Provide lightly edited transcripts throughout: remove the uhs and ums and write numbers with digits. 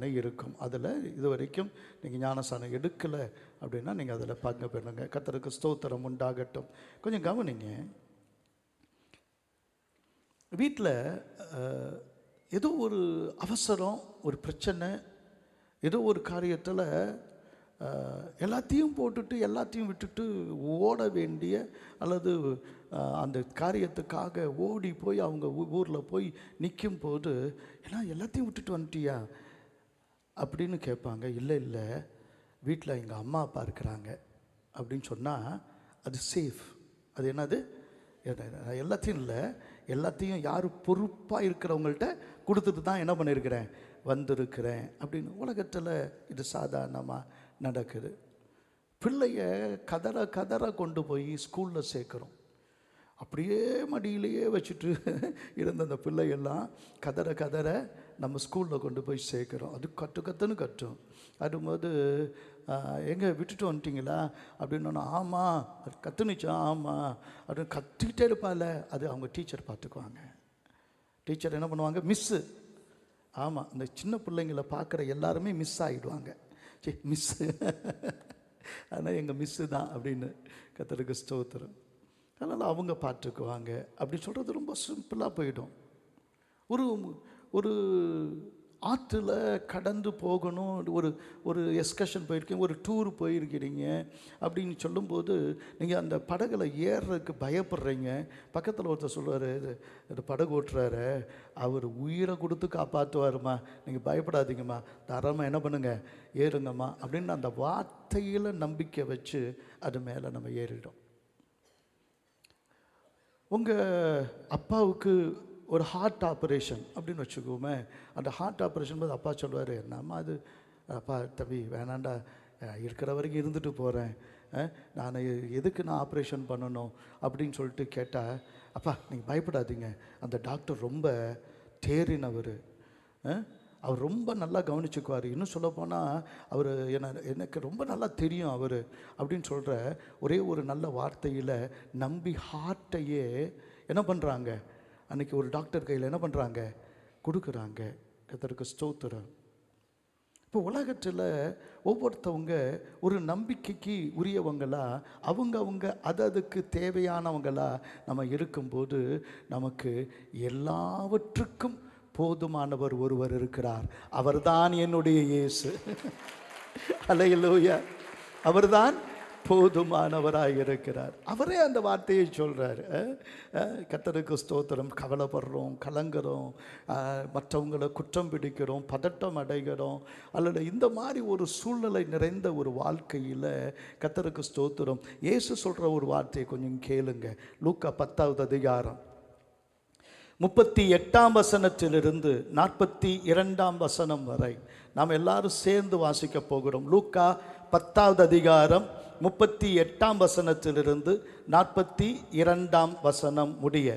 ஆராதனை இருக்கும். அதில் இது வரைக்கும் நீங்கள் ஞானஸ்நானம் எடுக்கலை அப்படின்னா நீங்கள் அதில் பங்கு பெறுங்க. கர்த்தருக்கு ஸ்தோத்திரம் உண்டாகட்டும். கொஞ்சம் கவனிங்க. வீட்டில் ஏதோ ஒரு அவசரம், ஒரு பிரச்சனை, ஏதோ ஒரு காரியத்தில் எல்லாத்தையும் போட்டுட்டு எல்லாத்தையும் விட்டுட்டு ஓட வேண்டிய அல்லது அந்த காரியத்துக்காக ஓடி போய் அவங்க ஊரில் போய் நிற்கும் போது, ஏன்னா எல்லாத்தையும் விட்டுட்டு வந்துட்டியா அப்படின்னு கேட்பாங்க. இல்லை இல்லை, வீட்டில் எங்கள் அம்மா அப்பா இருக்கிறாங்க அப்படின்னு சொன்னால் அது சேஃப். அது என்னது? எல்லாத்தையும் இல்லை, எல்லாத்தையும் யார் பொறுப்பாக இருக்கிறவங்கள்ட்ட கொடுத்துட்டு தான் என்ன பண்ணியிருக்கிறேன், வந்திருக்கிறேன் அப்படின்னு. உலகத்தில் இது சாதாரணமாக நடக்குது. பிள்ளைய கதற கொண்டு போய் ஸ்கூலில் சேர்க்குறோம். அப்படியே மடியிலேயே வச்சுட்டு இருந்த அந்த பிள்ளையெல்லாம் கதற நம்ம ஸ்கூலில் கொண்டு போய் சேர்க்குறோம். அது கத்துன்னு கட்டும். அதுபோது எங்கே விட்டுட்டு வந்துட்டிங்களா அப்படின்னா, ஆமாம் அது கத்துனுச்சா, ஆமாம் அப்படின்னு கற்றுக்கிட்டே இருப்பாள். அது அவங்க டீச்சர் பார்த்துக்குவாங்க. டீச்சர் என்ன பண்ணுவாங்க, மிஸ்ஸு. ஆமாம், இந்த சின்ன பிள்ளைங்களை பார்க்குற எல்லாருமே மிஸ் ஆகிடுவாங்க. சரி மிஸ்ஸு ஆனால் எங்கள் மிஸ்ஸு தான் அப்படின்னு. கர்த்தருக்கு ஸ்தோத்திரம். அதனால் அவங்க பார்த்துக்குவாங்க அப்படி சொல்கிறது ரொம்ப சிம்பிளாக போயிடும். ஒரு ஆற்றுல கடந்து போகணும், ஒரு எக்ஸ்கர்ஷன் போயிருக்கீங்க, ஒரு டூர் போயிருக்கிறீங்க அப்படின்னு சொல்லும்போது நீங்கள் அந்த படகுல ஏறுறதுக்கு பயப்படுறீங்க. பக்கத்தில் ஒருத்தர் சொல்லுவார், இது படகு ஓட்டுறாரு, அவர் உயிரை கொடுத்து காப்பாற்றுவாருமா, நீங்கள் பயப்படாதீங்கம்மா, தரமாக என்ன பண்ணுங்க, ஏறுங்கம்மா அப்படின்னு அந்த வார்த்தையில் நம்பிக்கை வச்சு அது மேலே நம்ம ஏறிடும். உங்கள் அப்பாவுக்கு ஒரு ஹார்ட் ஆப்ரேஷன் அப்படின்னு வச்சுக்கோமே. அந்த ஹார்ட் ஆப்ரேஷன் போது அப்பா சொல்லுவார், என்னம்மா அது, அப்பா தம்பி வேணாண்டா, இருக்கிற வரைக்கும் இருந்துட்டு போகிறேன், நான் எதுக்கு நான் ஆப்ரேஷன் பண்ணணும் அப்படின்னு சொல்லிட்டு கேட்டால், அப்பா நீங்கள் பயப்படாதீங்க, அந்த டாக்டர் ரொம்ப தேறினவர், அவர் ரொம்ப நல்லா கவனிச்சுக்குவார், இன்னும் சொல்லப்போனால் அவர் எனக்கு ரொம்ப நல்லா தெரியும் அவர் அப்படின்னு சொல்கிற ஒரே ஒரு நல்ல வார்த்தையில் நம்பி ஹார்ட்டையே என்ன பண்ணுறாங்க, அன்றைக்கி ஒரு டாக்டர் கையில் என்ன பண்ணுறாங்க, கொடுக்குறாங்க. கர்த்தருக்கு ஸ்தோத்திரம். இப்போ உலகத்தில் ஒவ்வொருத்தவங்க ஒரு நம்பிக்கைக்கு உரியவங்களா, அவங்க அதுக்கு தேவையானவங்களா நம்ம இருக்கும்போது நமக்கு எல்லாவற்றுக்கும் போதுமானவர் ஒருவர் இருக்கிறார். அவர்தான் என்னுடைய இயேசு. அல்லேலூயா. அவர்தான் போதுமானவராக இருக்கிறார். அவரே அந்த வார்த்தையை சொல்கிறார். கர்த்தருக்கு ஸ்தோத்திரம். கவலைப்படுறோம், கலங்குறோம், மற்றவங்களை குற்றம் பிடிக்கிறோம், பதட்டம் அடைகிறோம், அல்லது இந்த மாதிரி ஒரு சூழ்நிலை நிறைந்த ஒரு வாழ்க்கையில் கர்த்தருக்கு ஸ்தோத்திரம். இயேசு சொல்கிற ஒரு வார்த்தையை கொஞ்சம் கேளுங்க. லூக்கா 10வது அதிகாரம் 38ஆம் வசனத்திலிருந்து 42ஆம் வசனம் வரை நாம் எல்லாரும் சேர்ந்து வாசிக்க போகிறோம். லூக்கா 10வது அதிகாரம் 38ஆம் வசனத்திலிருந்து 42ஆம் வசனம் முடிய.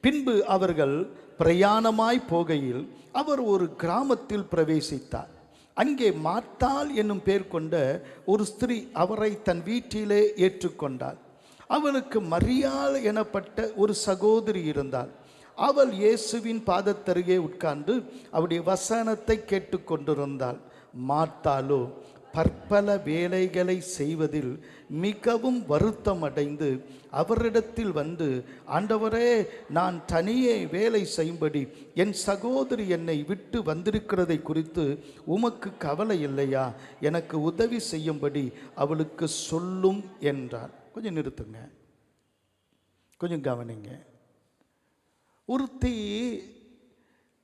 பின்பு அவர்கள் பிரயாணமாய் போகையில் அவர் ஒரு கிராமத்தில் பிரவேசித்தார். அங்கே மார்த்தாள் என்னும் பேர் கொண்ட ஒரு ஸ்திரீ அவரை தன் வீட்டிலே ஏற்றுக்கொண்டாள். அவளுக்கு மரியாள் எனப்பட்ட ஒரு சகோதரி இருந்தாள். அவள் இயேசுவின் பாதத்தருகே உட்கார்ந்து அவருடைய வசனத்தை கேட்டுக்கொண்டிருந்தாள். மார்த்தாளோ பற்பல வேலைகளை செய்வதில் மிகவும் வருத்தம் அடைந்து அவரிடத்தில் வந்து, ஆண்டவரே, நான் தனியே வேலை செய்யும்படி என் சகோதரி என்னை விட்டு வந்திருக்கிறதை குறித்து உமக்கு கவலை இல்லையா? எனக்கு உதவி செய்யும்படி அவளுக்கு சொல்லும் என்றார். கொஞ்சம் நிறுத்துங்க, கொஞ்சம் கவனிங்க. ஒருத்தி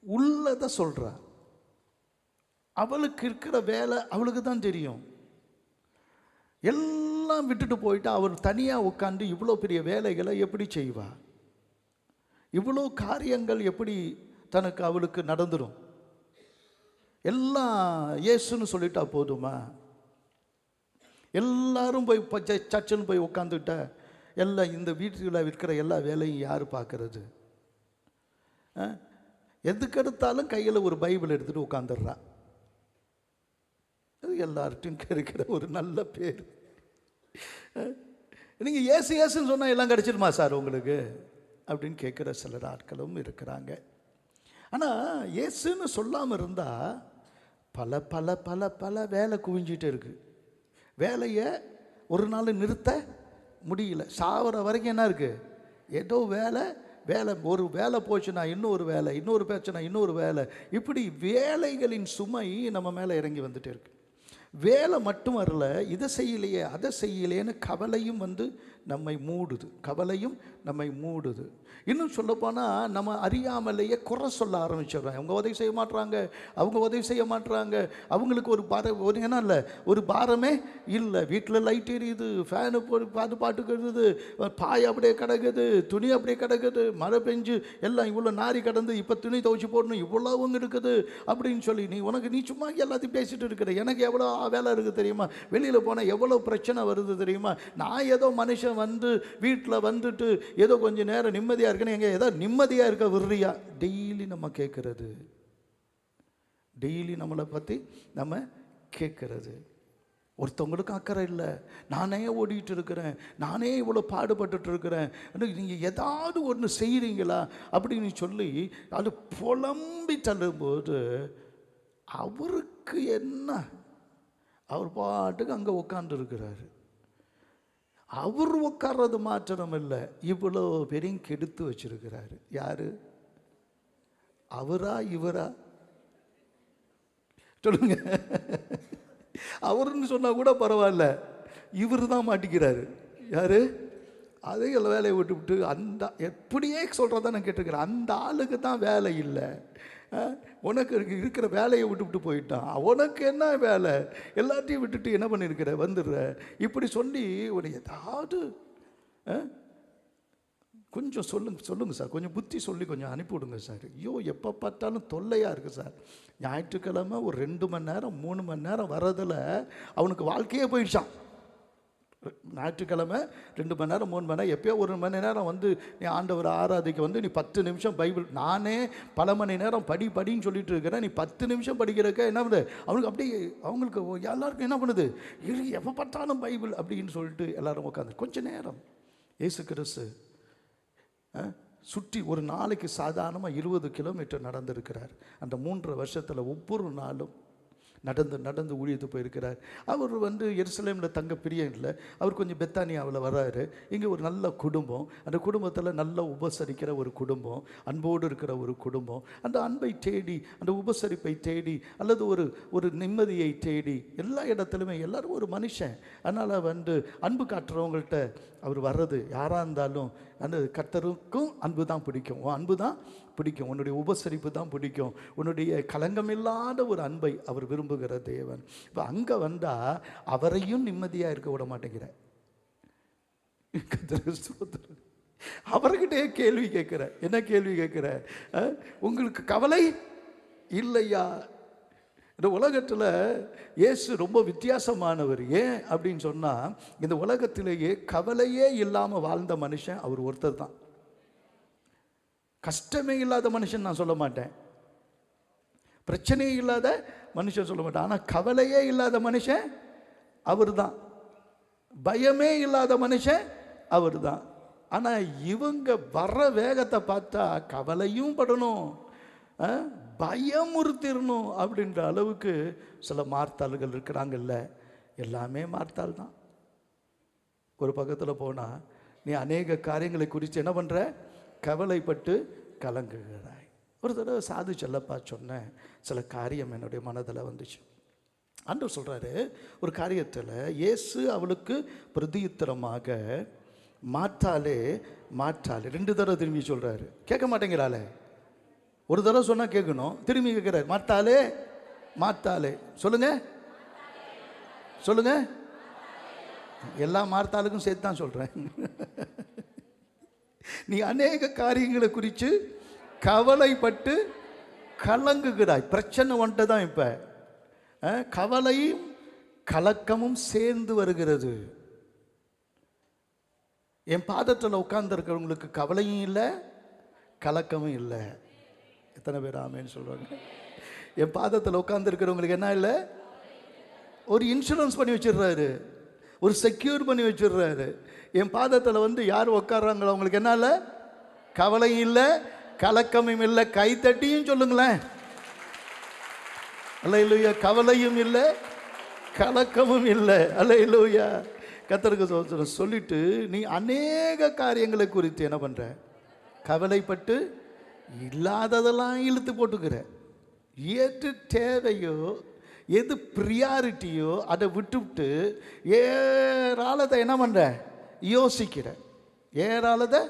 உள்ளதை சொல்றா. அவளுக்கு இருக்கிற வேலை அவளுக்கு தான் தெரியும். எல்லாம் விட்டுட்டு போயிட்டா அவர் தனியாக உட்காந்து இவ்வளோ பெரிய வேலைகளை எப்படி செய்வா? இவ்வளோ காரியங்கள் எப்படி தனக்கு அவளுக்கு நடந்துடும்? எல்லாம் இயேசுன்னு சொல்லிட்டா போதுமா? எல்லாரும் போய் சர்ச்சுன்னு போய் உட்காந்துட்ட எல்லாம் இந்த வீட்டில் இருக்கிற எல்லா வேலையும் யார் பார்க்கறது? எதுக்கெடுத்தாலும் கையில் ஒரு பைபிள் எடுத்துகிட்டு உட்காந்துடுறா. அது எல்லார்ட்டையும் இருக்கிற ஒரு நல்ல பேர். நீங்கள் ஏசுன்னு சொன்னால் எல்லாம் கிடச்சிடுமா சார் உங்களுக்கு அப்படின்னு கேட்குற சிலர் ஆட்களும் இருக்கிறாங்க. ஆனால் இயேசுன்னு சொல்லாமல் இருந்தால் பல பல பல பல வேலை குவிஞ்சிட்டு இருக்கு. வேலையை ஒரு நாள் நிறுத்த முடியல. சாவர வரைக்கும் என்ன இருக்குது? ஏதோ வேலை வேலை. ஒரு வேலை போச்சுன்னா இன்னொரு வேலை, இன்னொரு பிரச்சனை, இன்னொரு வேலை. இப்படி வேலைகளின் சுமை நம்ம மேலே இறங்கி வந்துட்டு இருக்கு. வேலை மட்டும் வரல, இதை செய்யலையே அதை செய்யலையேன்னு கவலையும் நம்மை மூடுது. கவலையும் நம்மை மூடுது. இன்னும் சொல்லப்போனால் நம்ம அறியாமலேயே குறை சொல்ல ஆரம்பிச்சிடுறோம். அவங்க உதவி செய்ய மாட்டுறாங்க, அவங்க உதவி செய்ய மாட்டுறாங்க, அவங்களுக்கு ஒரு என்ன இல்லை, ஒரு பாரமே இல்லை. வீட்டில் லைட் எரியுது, ஃபேனு பாட்டுக்கிறது, பாய் அப்படியே கிடக்குது, துணி அப்படியே கிடக்குது, மழை பெஞ்சு எல்லாம் இவ்வளோ நாரி கிடந்து இப்போ துணி துவைச்சி போடணும், இவ்வளோவும் இருக்குது அப்படின்னு சொல்லி நீ சும்மா எல்லாத்தையும் பேசிட்டு இருக்கிற. எனக்கு எவ்வளோ வேலை இருக்குது தெரியுமா? வெளியில் போனால் எவ்வளோ பிரச்சனை வருது தெரியுமா? நான் ஏதோ மனுஷன் வீட்டில் வந்துட்டு ஏதோ கொஞ்சம் நேரம் நிம்மதியாக இருக்குன்னு எங்கே ஏதோ நிம்மதியாக இருக்க விடுறியா? டெய்லி நம்ம கேட்கறது, டெய்லி நம்மளை பற்றி நம்ம கேட்கறது. ஒருத்தவங்களுக்கு அக்கறை இல்லை. நானே ஓடிட்டு இருக்கிறேன், நானே இவ்வளோ பாடுபட்டு இருக்கிறேன், நீங்கள் ஏதாவது ஒன்று செய்கிறீங்களா அப்படின்னு சொல்லி அது புலம்பி தள்ளும்போது அவருக்கு என்ன, அவர் பாட்டுக்கு அங்கே உட்காந்துருக்கிறாரு. அவர் உட்கார்றது மாத்திரம் இல்லை, இவ்வளோ பெரிய கெடுத்து வச்சிருக்கிறாரு. யாரு? அவரா இவரா சொல்லுங்க. அவருன்னு சொன்னா கூட பரவாயில்ல, இவர் தான் மாட்டிக்கிறாரு. யாரு? அதே வேலையை விட்டு அந்த எப்படியே சொல்கிறதா நான் கேட்டிருக்கிறேன். அந்த ஆளுக்கு தான் வேலை இல்லை, உனக்கு இருக்கிற வேலையை விட்டுவிட்டு போயிட்டான். உனக்கு என்ன வேலை? எல்லாத்தையும் விட்டுட்டு என்ன பண்ணியிருக்கிற, வந்துடுற இப்படி சொல்லி ஒரு ஏதாவது கொஞ்சம் சொல்லுங்க சார், கொஞ்சம் புத்தி சொல்லி கொஞ்சம் அனுப்பிவிடுங்க சார். ஐயோ எப்போ பார்த்தாலும் தொல்லையாக இருக்குது சார். ஞாயிற்றுக்கிழமை ஒரு 2 மணி நேரம் 3 மணி நேரம் வர்றதில் அவனுக்கு வாழ்க்கையே போயிடுச்சான். ஞாயிற்றுக்கிழமை 2 மணி நேரம் 3 மணி நேரம், எப்பயோ 1 மணி நேரம் நீ ஆண்டவர் ஆராதிக்க நீ 10 நிமிஷம் பைபிள், நானே பல மணி நேரம் படின்னு சொல்லிட்டு இருக்கிறேன், நீ 10 நிமிஷம் படிக்கிறக்க என்ன பண்ணுது அவனுக்கு? அப்படியே அவங்களுக்கு எல்லாருக்கும் என்ன பண்ணுது, எப்போ பார்த்தாலும் பைபிள் அப்படின்னு சொல்லிட்டு எல்லாரும் உட்காந்து கொஞ்ச நேரம். இயேசு கிறிஸ்து சுற்றி ஒரு நாளைக்கு சாதாரணமாக 20 கிலோமீட்டர் நடந்திருக்கிறார். அந்த 3 வருஷத்தில் ஒவ்வொரு நாளும் நடந்து ஊழியத்து போயிருக்கிறார். அவர் எருசலேமில் தங்க பிரியம் இல்லை. அவர் கொஞ்சம் பெத்தானியாவில் வர்றாரு. இங்கே ஒரு நல்ல குடும்பம், அந்த குடும்பத்தில் நல்லா உபசரிக்கிற ஒரு குடும்பம், அன்போடு இருக்கிற ஒரு குடும்பம். அந்த அன்பை தேடி, அந்த உபசரிப்பை தேடி, அல்லது ஒரு நிம்மதியை தேடி எல்லா இடத்துலையுமே எல்லாரும் ஒரு மனுஷன். அதனால் அன்பு காட்டுறவங்கள்ட்ட அவர் வர்றது யாராக இருந்தாலும் அந்த கர்த்தருக்கும் அன்பு தான் பிடிக்கும். அன்பு தான் பிடிக்கும், உன்னுடைய உபசரிப்பு தான் பிடிக்கும், உன்னுடைய களங்கமில்லாத ஒரு அன்பை அவர் விரும்புகிற தேவன். இப்போ அங்கே வந்தால் அவரையும் நிம்மதியாக இருக்க விட மாட்டேங்கிற. அவர்கிட்டே கேள்வி கேட்குற. என்ன கேள்வி கேட்குற? உங்களுக்கு கவலை இல்லையா? இந்த உலகத்தில் இயேசு ரொம்ப வித்தியாசமானவர். ஏன் அப்படின்னு சொன்னால், இந்த உலகத்திலேயே கவலையே இல்லாமல் வாழ்ந்த மனுஷன் அவர் ஒருத்தர் தான். கஷ்டமே இல்லாத மனுஷன் நான் சொல்ல மாட்டேன், பிரச்சனையே இல்லாத மனுஷன் சொல்ல மாட்டேன். ஆனால் கவலையே இல்லாத மனுஷன் அவர் தான், பயமே இல்லாத மனுஷன் அவர் தான். ஆனால் இவங்க வர்ற வேகத்தை பார்த்தா கவலையும் படணும், பயமுறுத்திடணும் அப்படின்ற அளவுக்கு சில மார்த்தாள்கள் இருக்கிறாங்கல்ல. எல்லாமே மார்த்தாள் தான். ஒரு பக்கத்தில் போனால் நீ அநேக காரியங்களை குறித்து என்ன பண்ணுற, கவலைப்பட்டு கலங்குகிறாய். ஒரு தடவை சாது செல்லப்பா சொன்ன சில காரியம் என்னுடைய மனதில் வந்துச்சு. ஆண்டவர் சொல்கிறாரு ஒரு காரியத்தில், இயேசு அவளுக்கு பிரதியுத்தரமாக மாற்றாலே 2 தடவை திரும்பி சொல்கிறாரு. கேட்க மாட்டேங்கிறாளே. ஒரு தடவை சொன்னால் கேட்கணும், திரும்பி கேட்குறாரு. மாத்தாலே சொல்லுங்க எல்லா மார்த்தாளுக்கும் சேர்த்து தான் சொல்கிறேன். நீ அநேக காரியங்களை குறித்து கவலைப்பட்டு கலங்குகிறாய். பிரச்சனை வந்துட்டு தான் இப்போ கவலையும் கலக்கமும் சேர்ந்து வருகிறது. என் பாதத்தில் உட்கார்ந்துருக்கிறவங்களுக்கு கவலையும் இல்லை, கலக்கமும் இல்லை. எத்தனை பேர் ஆமேன்னு சொல்கிறாங்க? என் பாதத்தில் உட்கார்ந்துருக்கிறவங்களுக்கு என்ன இல்லை, ஒரு இன்சூரன்ஸ் பண்ணி வச்சிடுறாரு, ஒரு செக்யூர் பண்ணி வச்சிடுறாரு. என் பாதத்தில் யார் உட்கார்றாங்களோ அவங்களுக்கு என்ன இல்லை, கவலையும் இல்லை, கலக்கமும் இல்லை. கைத்தட்டியும் சொல்லுங்களேன். அல்லேலூயா. கவலையும் இல்லை, கலக்கமும் இல்லை. அல்லேலூயா. கர்த்தருக்கு ஸ்தோத்திரம். சொல்லிட்டு நீ அநேக காரியங்களை குறித்து என்ன பண்ற? கவலைப்பட்டு இல்லாததெல்லாம் இழுத்து போட்டுக்கிற. எது தேவையோ, எது ப்ரியாரிட்டியோ அதை விட்டுவிட்டு ஏராளத்தை என்ன பண்ற? யோசிக்கிற. ஏராளத்தை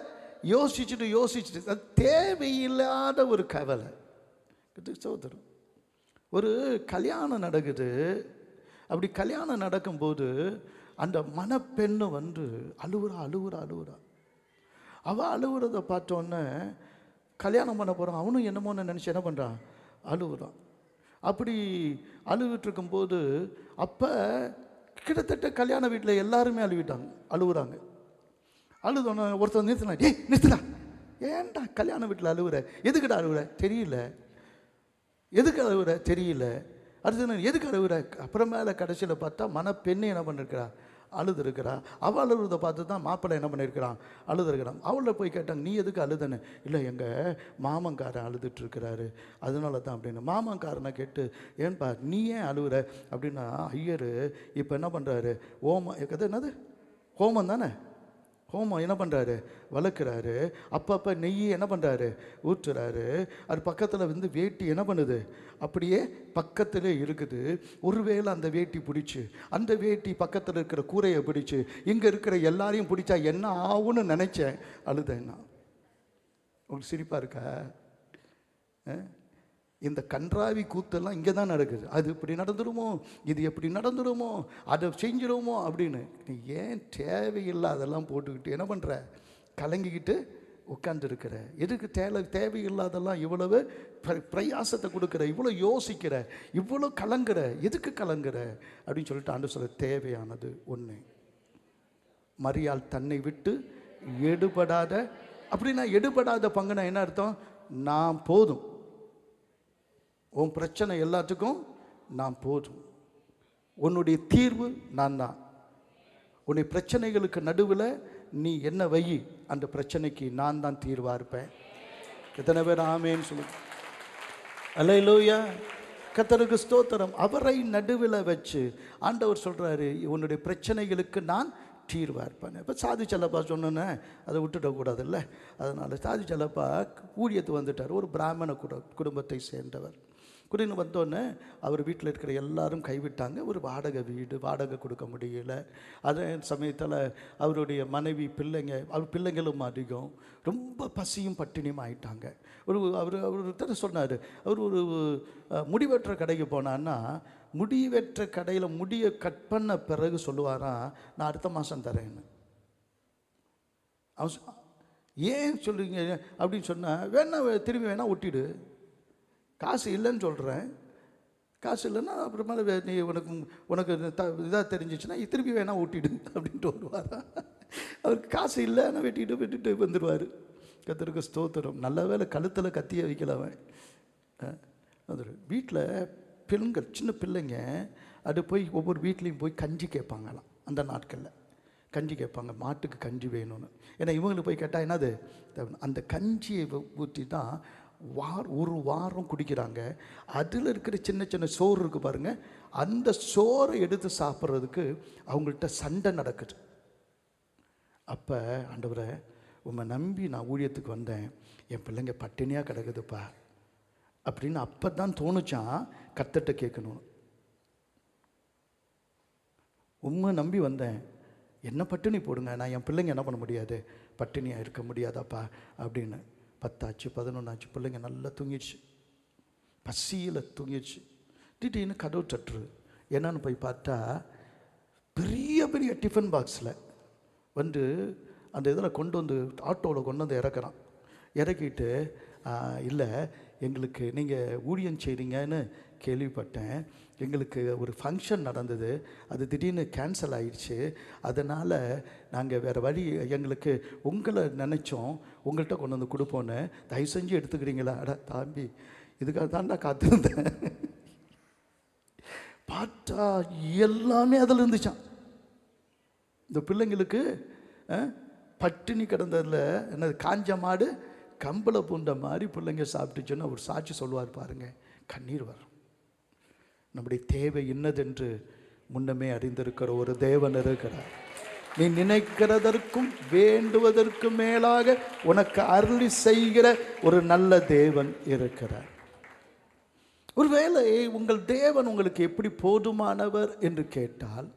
யோசிச்சுட்டு அது தேவையில்லாத ஒரு கவலை. சகோதரன், ஒரு கல்யாணம் நடக்குது. அப்படி கல்யாணம் நடக்கும்போது அந்த மணப்பெண்ணு வந்து அழுவுறா. அவள் அழுவுறதை பார்த்தோன்னே கல்யாணம் பண்ண போகிறான் அவனும் என்னமோன்னு நினச்சி என்ன பண்ணுறான்? அழுவுறான். அப்படி அழுவிட்டு இருக்கும்போது அப்போ கிட்டத்தட்ட கல்யாண வீட்டில் எல்லாருமே அழுவுறாங்க. அழுதோன்னு ஒருத்தர் நிறுத்தினா, ஏன்டா கல்யாண வீட்டில் அழுவுற? எதுக்குடா அழுவுற? தெரியல. எதுக்கு அழுவுற? தெரியல. அடுத்து எதுக்கு அழுவுற? அப்புறமேல கடைசியில் பார்த்தா மணப்பெண்ணு என்ன பண்ணிருக்கிறா? அழுதுருக்கிறா. அவள் அழுகுறதை பார்த்து தான் மாப்பிள்ளை என்ன பண்ணியிருக்கிறான்? அழுதுருக்கிறான். அவளை போய் கேட்டாங்க, நீ எதுக்கு அழுதுன்னு? இல்லை, எங்கள் மாமன்காரன் அழுதுட்டுருக்கிறாரு, அதனால தான் அப்படின்னு. மாமன்காரனை கேட்டு, ஏன்பா நீ ஏன் அழுகுற அப்படின்னா, ஐயர் இப்போ என்ன பண்ணுறாரு? என்னது ஹோமம் தானே? ஹோமம் என்ன பண்ணுறாரு? வளர்க்குறாரு. அப்பப்போ நெய் என்ன பண்ணுறாரு? ஊற்றுறாரு. அது பக்கத்தில் வந்து வேட்டி என்ன பண்ணுது? அப்படியே பக்கத்திலே இருக்குது. ஒருவேளை அந்த வேட்டி பிடிச்சி, அந்த வேட்டி பக்கத்தில் இருக்கிற கூரையை பிடிச்சி, இங்கே இருக்கிற எல்லாரையும் பிடிச்சா என்ன ஆகும்னு நினச்சேன், அழுதேன்னா. உங்களுக்கு சிரிப்பாக இருக்கா? இந்த கன்றாவி கூத்தெல்லாம் இங்கே தான் நடக்குது. அது இப்படி நடந்துருமோ, இது எப்படி நடந்துருமோ, அதை செஞ்சிருமோ அப்படின்னு. நீ ஏன் தேவையில்லாதெல்லாம் போட்டுக்கிட்டு என்ன பண்ணுற? கலங்கிக்கிட்டு உட்காந்துருக்கிற. எதுக்கு தேவையில்லாதெல்லாம் இவ்வளவு பிரயாசத்தை கொடுக்குற, இவ்வளோ யோசிக்கிற, இவ்வளோ கலங்குற? எதுக்கு கலங்குற அப்படின்னு சொல்லிட்டு ஆண்டு சொல்ல, தேவையானது ஒன்று. மரியாள் தன்னை விட்டு எடுபடாத. அப்படின்னா எடுபடாத பங்குனா என்ன அர்த்தம்? நான் போதும், உன் பிரச்சனை எல்லாத்துக்கும் நான் போதும், உன்னுடைய தீர்வு நான் தான். உன்னுடைய பிரச்சனைகளுக்கு நடுவில் நீ என்ன வை, அந்த பிரச்சனைக்கு நான் தான் தீர்வாக இருப்பேன். எத்தனை பேர் ஆமேன்னு சொல்லுங்க? அல்லேலூயா. கர்த்தருக்கு ஸ்தோத்திரம். அவரை நடுவில் வச்சு ஆண்டவர் சொல்கிறாரு, உன்னுடைய பிரச்சனைகளுக்கு நான் தீர்வாக இருப்பேன். இப்போ சாதி செல்லப்பா சொன்னோன்னே அதை விட்டுடக்கூடாது இல்லை? அதனால் சாதி செல்லப்பா ஊழியத்து வந்துட்டார். ஒரு பிராமண குடும்பத்தை சேர்ந்தவர். குடின்னு வந்தோடனே அவர் வீட்டில் இருக்கிற எல்லாரும் கைவிட்டாங்க. ஒரு வாடகை வீடு, வாடகை கொடுக்க முடியல. அதே சமயத்தில் அவருடைய மனைவி, அவர் பிள்ளைங்களும் அதிகம், ரொம்ப பசியும் பட்டினியும் ஆயிட்டாங்க. அவர் சொன்னார், அவர் ஒரு முடிவெற்ற கடைக்கு போனான்னா, முடிவெற்ற கடையில் முடியை கட் பண்ண பிறகு சொல்லுவாராம், நான் அடுத்த மாதம் தரேன்னு. ஏன் சொல்லுவீங்க அப்படின்னு சொன்னால், வேணா திரும்பி வேணா ஒட்டிடு, காசு இல்லைன்னு சொல்கிறேன், காசு இல்லைன்னா அப்புறமேல நீ உனக்கு இதாக தெரிஞ்சிச்சுன்னா திருப்பி வேணா ஊட்டிடு அப்படின்ட்டு வருவார். அவருக்கு காசு இல்லை, ஆனால் வெட்டிட்டு வந்துடுவார். கர்த்தருக்கு ஸ்தோத்திரம். நல்ல வேளை கழுத்தில் கத்தியை வைக்கல அவன். வந்துடு. வீட்டில் பெண்கள், சின்ன பிள்ளைங்க அது போய் ஒவ்வொரு வீட்லேயும் போய் கஞ்சி கேட்பாங்களாம். அந்த நாட்களில் கஞ்சி கேட்பாங்க, மாட்டுக்கு கஞ்சி வேணும்னு. ஏன்னா இவங்களுக்கு போய் கேட்டால் என்னது? அந்த கஞ்சியை ஊற்றி தான் ஒரு வாரம் குடிக்கிறாங்க. அதில் இருக்கிற சின்ன சின்ன சோறு இருக்குது பாருங்கள், அந்த சோறை எடுத்து சாப்பிட்றதுக்கு அவங்கள்ட்ட சண்டை நடக்குது. அப்போ ஆண்டவரே, உம்மை நம்பி நான் ஊழியத்துக்கு வந்தேன், என் பிள்ளைங்க பட்டினியாக கிடக்குதுப்பா அப்படின்னு அப்போ தான் தோணுச்சான் கர்த்தர்ட்ட கேட்கணும். உம்மை நம்பி வந்தேன், என்ன பட்டினி போடுங்க, நான் என் பிள்ளைங்க என்ன பண்ண முடியாது, பட்டினியாக இருக்க முடியாதாப்பா அப்படின்னு. 10 ஆச்சு, 11 ஆச்சு, பிள்ளைங்க நல்லா தூங்கிடுச்சு, பசியில் தூங்கிடுச்சு. திடீர்னு கதவு தட்டுரு. என்னன்னு போய் பார்த்தா, பெரிய பெரிய டிஃபன் பாக்ஸில் வந்து அந்த இதில் கொண்டு வந்து ஆட்டோவில் கொண்டு வந்து இறக்குறான். இறக்கிட்டு, இல்லை எங்களுக்கு நீங்கள் ஊழியம் செய்கிறீங்கன்னு கேள்விப்பட்டேன், எங்களுக்கு ஒரு ஃபங்க்ஷன் நடந்தது, அது திடீர்னு கேன்சல் ஆகிடுச்சு, அதனால் நாங்கள் வேறு வழி, எங்களுக்கு உங்களை நினச்சோம், உங்கள்கிட்ட கொண்டு வந்து கொடுப்போன்னு, தயவு செஞ்சு எடுத்துக்கிறீங்களா? அட தாம்பி, இதுக்காக தான்டா காத்திருந்தேன். பார்த்தா எல்லாமே அதில் இருந்துச்சான். இந்த பிள்ளைங்களுக்கு பட்டினி கிடந்ததில் என்னது, காஞ்ச மாடு கம்பளை பூண்ட மாதிரி பிள்ளைங்க சாப்பிட்டுச்சுன்னு ஒரு சாட்சி சொல்லுவார் பாருங்க, கண்ணீர் வரும். நம்முடைய தேவை இன்னதென்று முன்னமே அறிந்திருக்கிற ஒரு தேவன் இருக்கிறார். நீ நினைக்கிறதற்கும் வேண்டுவதற்கும் மேலாக உனக்கு அருளி செய்கிற ஒரு நல்ல தேவன் இருக்கிறார். ஒருவேளை உங்கள் தேவன் உங்களுக்கு எப்படி போதுமானவர் என்று கேட்டால்,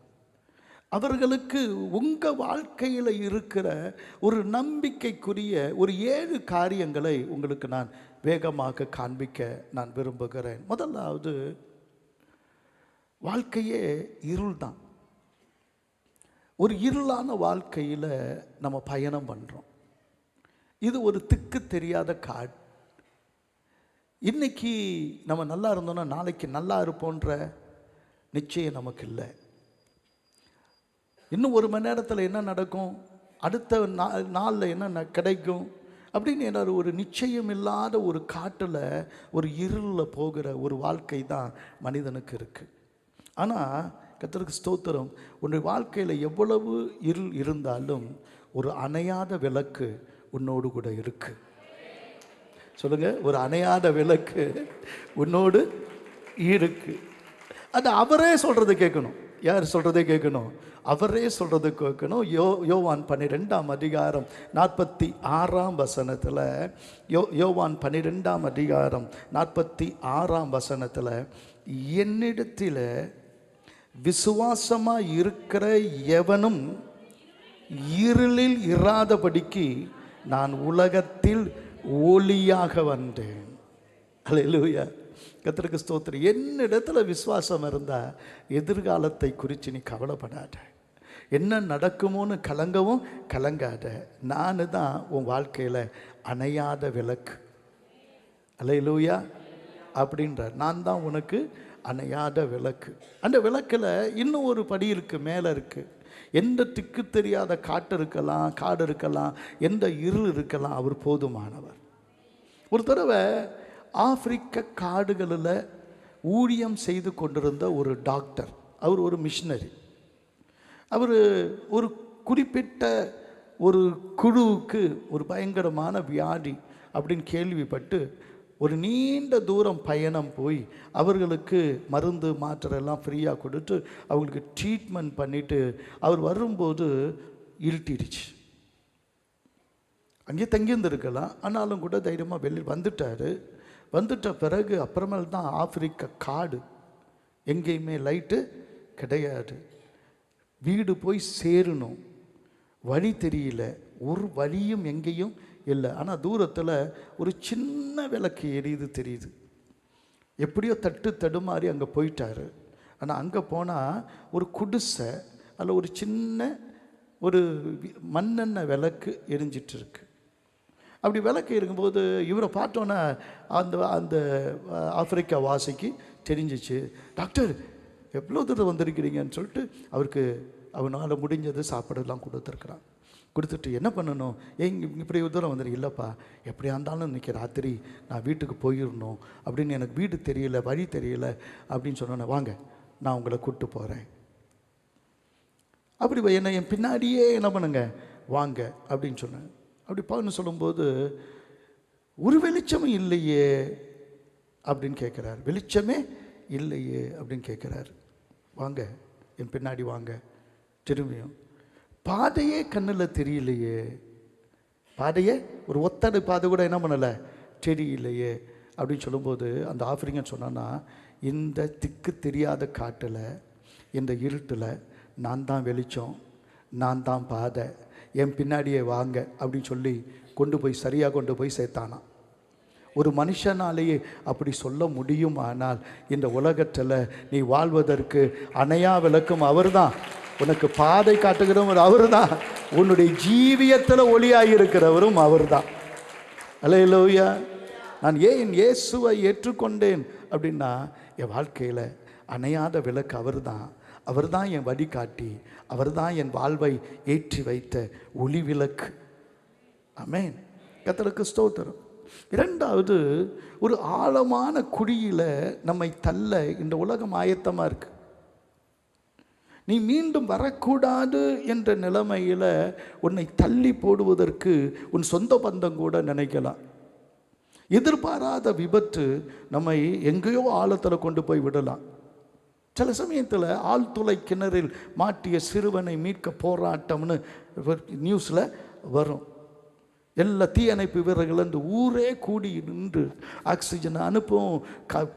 அவர்களுக்கு உங்கள் வாழ்க்கையில் இருக்கிற ஒரு நம்பிக்கைக்குரிய ஒரு 7 காரியங்களை உங்களுக்கு நான் வேகமாக காண்பிக்க நான் விரும்புகிறேன். முதலாவது, வாழ்க்கையே இருள் தான். ஒரு இருளான வாழ்க்கையில் நம்ம பயணம் பண்ணுறோம். இது ஒரு திக்கு தெரியாத காடு. இன்னைக்கு நம்ம நல்லா இருந்தோம்னா நாளைக்கு நல்லா இருப்போன்ற நிச்சயம் நமக்கு இல்லை. இன்னும் 1 மணி நேரத்தில் என்ன நடக்கும், அடுத்த நாளில் என்ன கிடைக்கும் அப்படின்னு ஒரு நிச்சயம் இல்லாத ஒரு காட்டில் ஒரு இருளில் போகிற ஒரு வாழ்க்கை தான் மனிதனுக்கு இருக்குது. ஆனால் கர்த்தருக்கு ஸ்தோத்திரம், உன்னுடைய வாழ்க்கையில் எவ்வளவு இருள் இருந்தாலும் ஒரு அணையாத விளக்கு உன்னோடு கூட இருக்கு. சொல்லுங்க, ஒரு அணையாத விளக்கு உன்னோடு இருக்கு. அது அவரே சொல்றது கேட்கணும். யார் சொல்றதே கேட்கணும்? அவரே சொல்றது கேட்கணும். யோவான் 12ஆம் அதிகாரம் 46ஆம் வசனத்தில், யோவான் 12ஆம் அதிகாரம் 46ஆம் வசனத்தில், என்னிடத்தில் விசுவாசமாய் இருக்கிற எவனும் இருளில் இராதபடிக்கு நான் உலகத்தில் ஒளியாக வந்தேன். அல்லேலூயா, கர்த்தருக்கு ஸ்தோத்திரம். என்னிடத்துல விசுவாசம் இருந்தால் எதிர்காலத்தை குறித்து நீ கவலைப்படாத, என்ன நடக்குமோன்னு கலங்கவும் கலங்காத. நான் தான் உன் வாழ்க்கையில் அணையாத விளக்கு. அல்லேலூயா அப்படின்றார். நான் தான் உனக்கு அணையாத விளக்கு. அந்த விளக்கில் இன்னும் ஒரு படி இருக்குது, மேலே இருக்குது. எந்த திக்கு தெரியாத காடு இருக்கலாம், எந்த இருள் இருக்கலாம், அவர் போதுமானவர். ஒரு தடவை ஆப்பிரிக்க காடுகளில் ஊழியம் செய்து கொண்டிருந்த ஒரு டாக்டர், அவர் ஒரு மிஷினரி. அவர் ஒரு குறிப்பிட்ட ஒரு குழுவுக்கு ஒரு பயங்கரமான வியாதி அப்படின்னு கேள்விப்பட்டு ஒரு நீண்ட தூரம் பயணம் போய் அவர்களுக்கு மருந்து மாத்திரை எல்லாம் ஃப்ரீயாக கொடுத்து அவங்களுக்கு ட்ரீட்மெண்ட் பண்ணிவிட்டு அவர் வரும்போது இருட்டிடுச்சு. அங்கே தங்கியிருந்திருக்கலாம், ஆனாலும் கூட தைரியமாக வெளியே வந்துட்ட பிறகு அப்புறமேல் தான் ஆப்பிரிக்க காடு, எங்கேயுமே லைட்டு கிடையாது. வீடு போய் சேரணும், வழி தெரியல, ஒரு வழியும் எங்கேயும் இல்லை. ஆனால் தூரத்தில் ஒரு சின்ன விளக்கு எரியுது தெரியுது. எப்படியோ தடுமாறி அங்கே போயிட்டார். ஆனால் அங்கே போனால் ஒரு குடிசை, அதில் ஒரு சின்ன ஒரு மண்ணெண்ணெய் விளக்கு எரிஞ்சிட்டு இருக்கு. அப்படி விளக்கு இருக்கும்போது இவரை பார்த்தோன்னே அந்த ஆப்பிரிக்கா வாசிக்கு தெரிஞ்சிச்சு, டாக்டர் எவ்வளோ தூரம் வந்திருக்கிறீங்கன்னு சொல்லிட்டு அவருக்கு அவனால் முடிஞ்சது சாப்பாடெல்லாம் கொடுத்துருக்குறான். கொடுத்துட்டு என்ன பண்ணணும், இப்படி தூரம் வந்துடு, இல்லைப்பா எப்படியா இருந்தாலும் இன்றைக்கி ராத்திரி நான் வீட்டுக்கு போயிடணும் அப்படின்னு, எனக்கு வீடு தெரியல, வழி தெரியல அப்படின்னு சொன்னோன்னே, வாங்க நான் உங்களை கூப்பிட்டு போகிறேன். அப்படி என்னை என் பின்னாடியே என்ன பண்ணுங்க வாங்க அப்படின்னு சொன்னேன். அப்படி பான்னு சொல்லும்போது, ஒரு வெளிச்சமும் இல்லையே அப்படின்னு கேட்குறாரு. வெளிச்சமே இல்லையே அப்படின்னு கேட்குறாரு. வாங்க என் பின்னாடி வாங்க. திரும்பியும் பாதையே கண்ணில் தெரியலையே, பாதையே ஒரு ஒத்தடை பாதை கூட என்ன பண்ணலை தெரியலையே அப்படின்னு சொல்லும்போது, அந்த ஆஃபரிங்கன்னு சொன்னான்னா, இந்த திக்கு தெரியாத காட்டில், இந்த இருட்டில் நான் தான் வெளிச்சம், நான் தான் பாதை, என் பின்னாடியே வாங்க அப்படின்னு சொல்லி சரியாக கொண்டு போய் சேர்த்தானா. ஒரு மனுஷனாலேயே அப்படி சொல்ல முடியுமானால், இந்த உலகத்தில் நீ வாழ்வதற்கு அணையா விளக்கும் அவர் தான், உனக்கு பாதை காட்டுகிறவர் அவர் தான், உன்னுடைய ஜீவியத்தில் ஒளியாயிருக்கிறவரும் அவர் தான். அல்லேலூயா. நான் ஏன் இயேசுவை ஏற்றுக்கொண்டேன் அப்படின்னா, என் வாழ்க்கையில் அணையாத விளக்கு அவர் தான். அவர் தான் என் வழிகாட்டி, அவர் தான் என் வாழ்வை ஏற்றி வைத்த ஒளி விளக்கு. ஆமென், கர்த்தருக்கு ஸ்தோத்திரம். இரண்டாவது, ஒரு ஆழமான குழியில் நம்மை தள்ள இந்த உலகம் ஆயத்தமாக இருக்கு. நீ மீண்டும் வரக்கூடாது என்ற நிலைமையில் உன்னை தள்ளி போடுவதற்கு உன் சொந்த பந்தம் கூட நினைக்கலாம். எதிர்பாராத விபத்து நம்மை எங்கேயோ ஆழத்தில் கொண்டு போய் விடலாம். சில சமயத்தில் ஆழ்துளை கிணறில் மாட்டிய சிறுவனை மீட்க போராட்டம்னு நியூஸில் வரும். எல்லா தீயணைப்பு வீரர்கள் அந்த ஊரே கூடி நின்று ஆக்சிஜனை அனுப்பும்,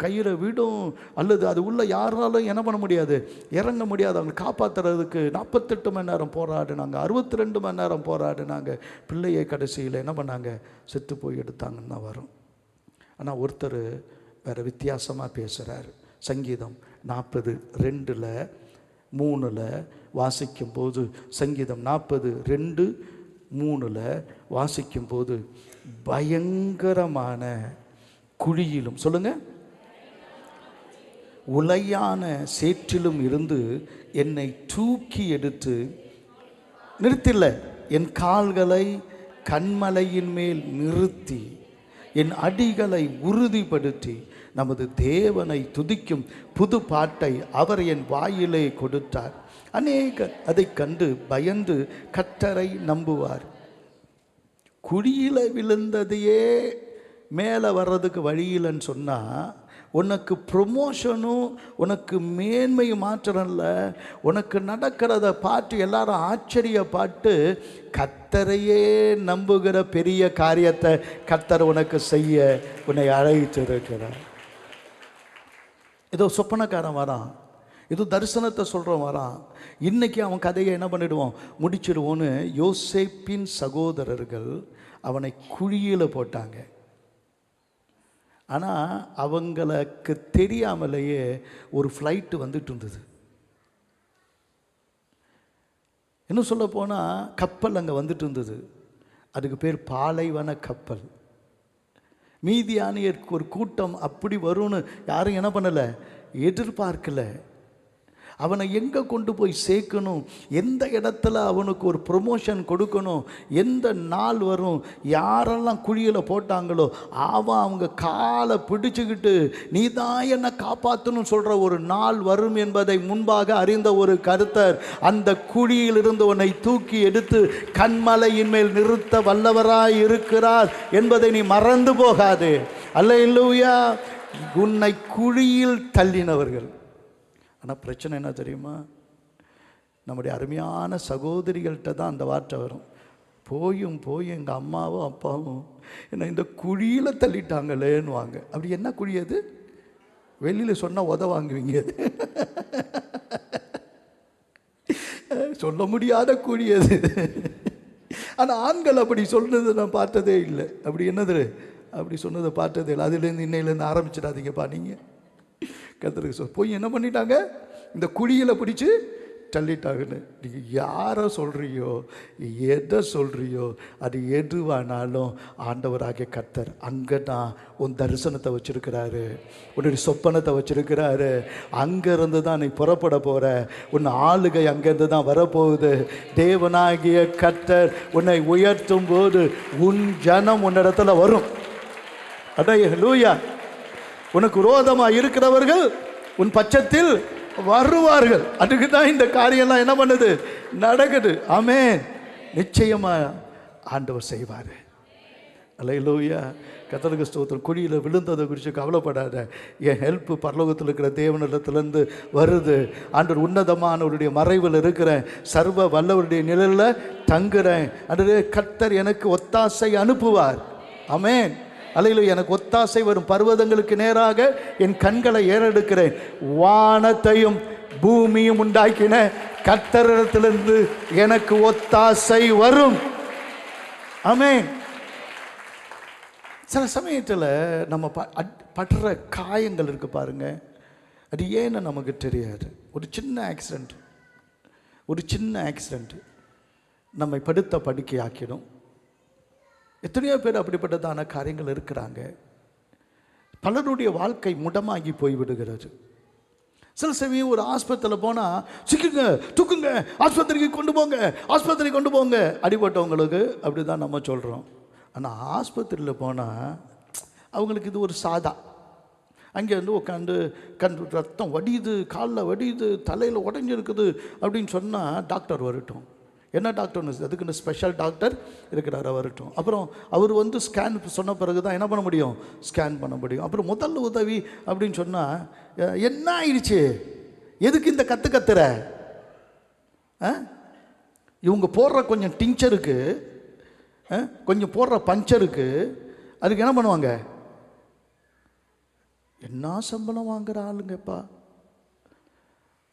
கையில் விடும், அல்லது அது உள்ள யாராலும் என்ன பண்ண முடியாது, இறங்க முடியாது. அவங்க காப்பாற்றுறதுக்கு 48 மணி நேரம் போராடினாங்க, 62 மணி நேரம் போராடினாங்க. பிள்ளையை கடைசியில் என்ன பண்ணாங்க, செத்து போய் எடுத்தாங்கன்னு தான் வரும். ஆனால் ஒருத்தர் வேறு வித்தியாசமாக பேசுகிறார். சங்கீதம் 40:2-3 வாசிக்கும்போது, சங்கீதம் 40:2-3 வாசிக்கும்போது, பயங்கரமான குழியிலும், சொல்லுங்க, உளையான சேற்றிலும் இருந்து என்னை தூக்கி எடுத்து நிறுத்தில்ல, என் கால்களை கண்மலையின் மேல் நிறுத்தி என் அடிகளை உறுதிப்படுத்தி நமது தேவனை துதிக்கும் புது பாட்டை அவர் என் வாயிலே கொடுத்தார். அநேகர் அதை கண்டு பயந்து கர்த்தரை நம்புவார். குழியில் விழுந்ததையே மேலே வர்றதுக்கு வழியில்லைன்னு சொன்னால், உனக்கு ப்ரொமோஷனும் உனக்கு மேன்மையும் மாற்றம் இல்லை, உனக்கு நடக்கிறத பார்த்து எல்லாரும் ஆச்சரியப்பட்டு கர்த்தரையே நம்புகிற பெரிய காரியத்தை கர்த்தர் உனக்கு செய்ய உன்னை அழைத்திருக்கிறார். ஏதோ சொப்பனக்காரன் வரான், ஏதோ தரிசனத்தை சொல்கிறவன் வரான், இன்றைக்கி அவன் கதையை என்ன பண்ணிடுவோம், முடிச்சிடுவோன்னு யோசேப்பின் சகோதரர்கள் அவனை குழியில் போட்டாங்க. ஆனால் அவங்களுக்கு தெரியாமலேயே ஒரு ஃப்ளைட்டு வந்துட்டு இருந்தது. இன்னும் சொல்ல போனால் கப்பல் அங்கே வந்துட்டு இருந்தது. அதுக்கு பேர் பாலைவன கப்பல். மீதியானியருக்கு ஒரு கூட்டம் அப்படி வரும்னு யாரும் என்ன பண்ணலை, எதிர்பார்க்கலை. அவனை எங்கே கொண்டு போய் சேர்க்கணும், எந்த இடத்துல அவனுக்கு ஒரு ப்ரொமோஷன் கொடுக்கணும், எந்த நாள் வரும், யாரெல்லாம் குழியில் போட்டாங்களோ அவங்க காலை பிடிச்சுக்கிட்டு நீ தான் என்னை காப்பாற்றணும் சொல்கிற ஒரு நாள் வரும் என்பதை முன்பாக அறிந்த ஒரு கர்த்தர் அந்த குழியிலிருந்து உன்னை தூக்கி எடுத்து கண்மலையின் மேல் நிறுத்த வல்லவராய் இருக்கிறார் என்பதை நீ மறந்து போகாதே. அல்லேலூயா. உன்னை குழியில் தள்ளினவர்கள். ஆனால் பிரச்சனை என்ன தெரியுமா, நம்முடைய அருமையான சகோதரிகள்கிட்ட தான் அந்த வார்த்தை வரும். போயும் எங்கள் அம்மாவும் அப்பாவும் என்னை இந்த குழியில் தள்ளிட்டாங்களேன்னுவாங்க. அப்படி என்ன குழி அது? வெளியில் சொன்னால் உத வாங்குவீங்க, சொல்ல முடியாத குழி அது. ஆனால் ஆண்கள் அப்படி சொன்னது நான் பார்த்ததே இல்லை. அப்படி என்னது அப்படி சொன்னதை பார்த்ததே இல்லை. அதுலேருந்து இன்னையிலேருந்து ஆரம்பிச்சிடாதீங்கப்பா நீங்கள். கர்த்தருக்கு போய் என்ன பண்ணிட்டாங்க, இந்த குழியில் பிடிச்சி தள்ளிட்டாங்கன்னு. நீங்கள் யாரை சொல்கிறியோ எதை சொல்கிறியோ அது எதுவானாலும் ஆண்டவராகிய கர்த்தர் அங்கே தான் உன் தரிசனத்தை வச்சுருக்கிறாரு, உன்னுடைய சொப்பனத்தை வச்சுருக்கிறாரு. அங்கேருந்து தான் நீ புறப்பட போகிற, உன் ஆளுகை அங்கேருந்து தான் வரப்போகுது. தேவனாகிய கர்த்தர் உன்னை உயர்த்தும் போது உன் ஜனம் உன்னிடத்துல வரும். அல்லேலூயா. உனக்கு விரோதமாக இருக்கிறவர்கள் உன் பட்சத்தில் வருவார்கள். அதுக்கு தான் இந்த காரியம்லாம் என்ன பண்ணுது, நடக்குது. ஆமென். நிச்சயமாக ஆண்டவர் செய்வார். அல்லேலூயா. கர்த்தருக்கு ஸ்தோத்திரம். குழியில் விழுந்ததை குறித்து கவலைப்படாத. என் ஹெல்ப் பரலோகத்தில் இருக்கிற தேவனிடத்துலேருந்து வருது. ஆண்டவர் உன்னதமானவருடைய மறைவில் இருக்கிறேன், சர்வ வல்லவருடைய நிழலில் தங்குறேன். அது கர்த்தர் எனக்கு ஒத்தாசை அனுப்புவார். ஆமென். அல்லேலூயா. எனக்கு ஒத்தாசை வரும். பர்வதங்களுக்கு நேராக என் கண்களை ஏறெடுக்கிறேன். வானத்தையும் பூமியும் உண்டாக்கின கர்த்தரிடத்திலிருந்து எனக்கு ஒத்தாசை வரும். ஆமென். சில சமயத்தில் நம்ம படுற காயங்கள் இருக்கு பாருங்க, அது ஏன்னு நமக்கு தெரியாது. ஒரு சின்ன ஆக்சிடெண்ட் நம்மை படுத்த படுக்கையாக்கிடும். எத்தனையோ பேர் அப்படிப்பட்டதான காரியங்கள் இருக்கிறாங்க. பலருடைய வாழ்க்கை முடமாகி போய்விடுகிறது. சில சமயம் ஒரு ஆஸ்பத்திரியில் போனால் சிக்குங்க, தூக்குங்க, ஆஸ்பத்திரிக்கு கொண்டு போங்க அடிபட்டவங்களுக்கு அப்படி தான் நம்ம சொல்கிறோம். ஆனால் ஆஸ்பத்திரியில் போனால் அவங்களுக்கு இது ஒரு சாதா. அங்கே வந்து உட்காந்து ரத்தம் வடியுது, காலில் வடியுது, தலையில் உடஞ்சிருக்குது அப்படின்னு சொன்னால் டாக்டர் வரட்டும். என்ன டாக்டர்னு அதுக்குன்னு ஸ்பெஷல் டாக்டர் இருக்கிறார், வரட்டும். அப்புறம் அவர் வந்து ஸ்கேன் சொன்ன பிறகு தான் என்ன பண்ண முடியும், ஸ்கேன் பண்ண முடியும். அப்புறம் முதல் உதவி அப்படின்னு சொன்னால் என்ன ஆயிடுச்சு, எதுக்கு இந்த கத்துற? இவங்க போடுற கொஞ்சம் டிங்சருக்கு, கொஞ்சம் போடுற பஞ்சருக்கு, அதுக்கு என்ன பண்ணுவாங்க? என்ன சம்பளம் வாங்குற ஆளுங்கப்பா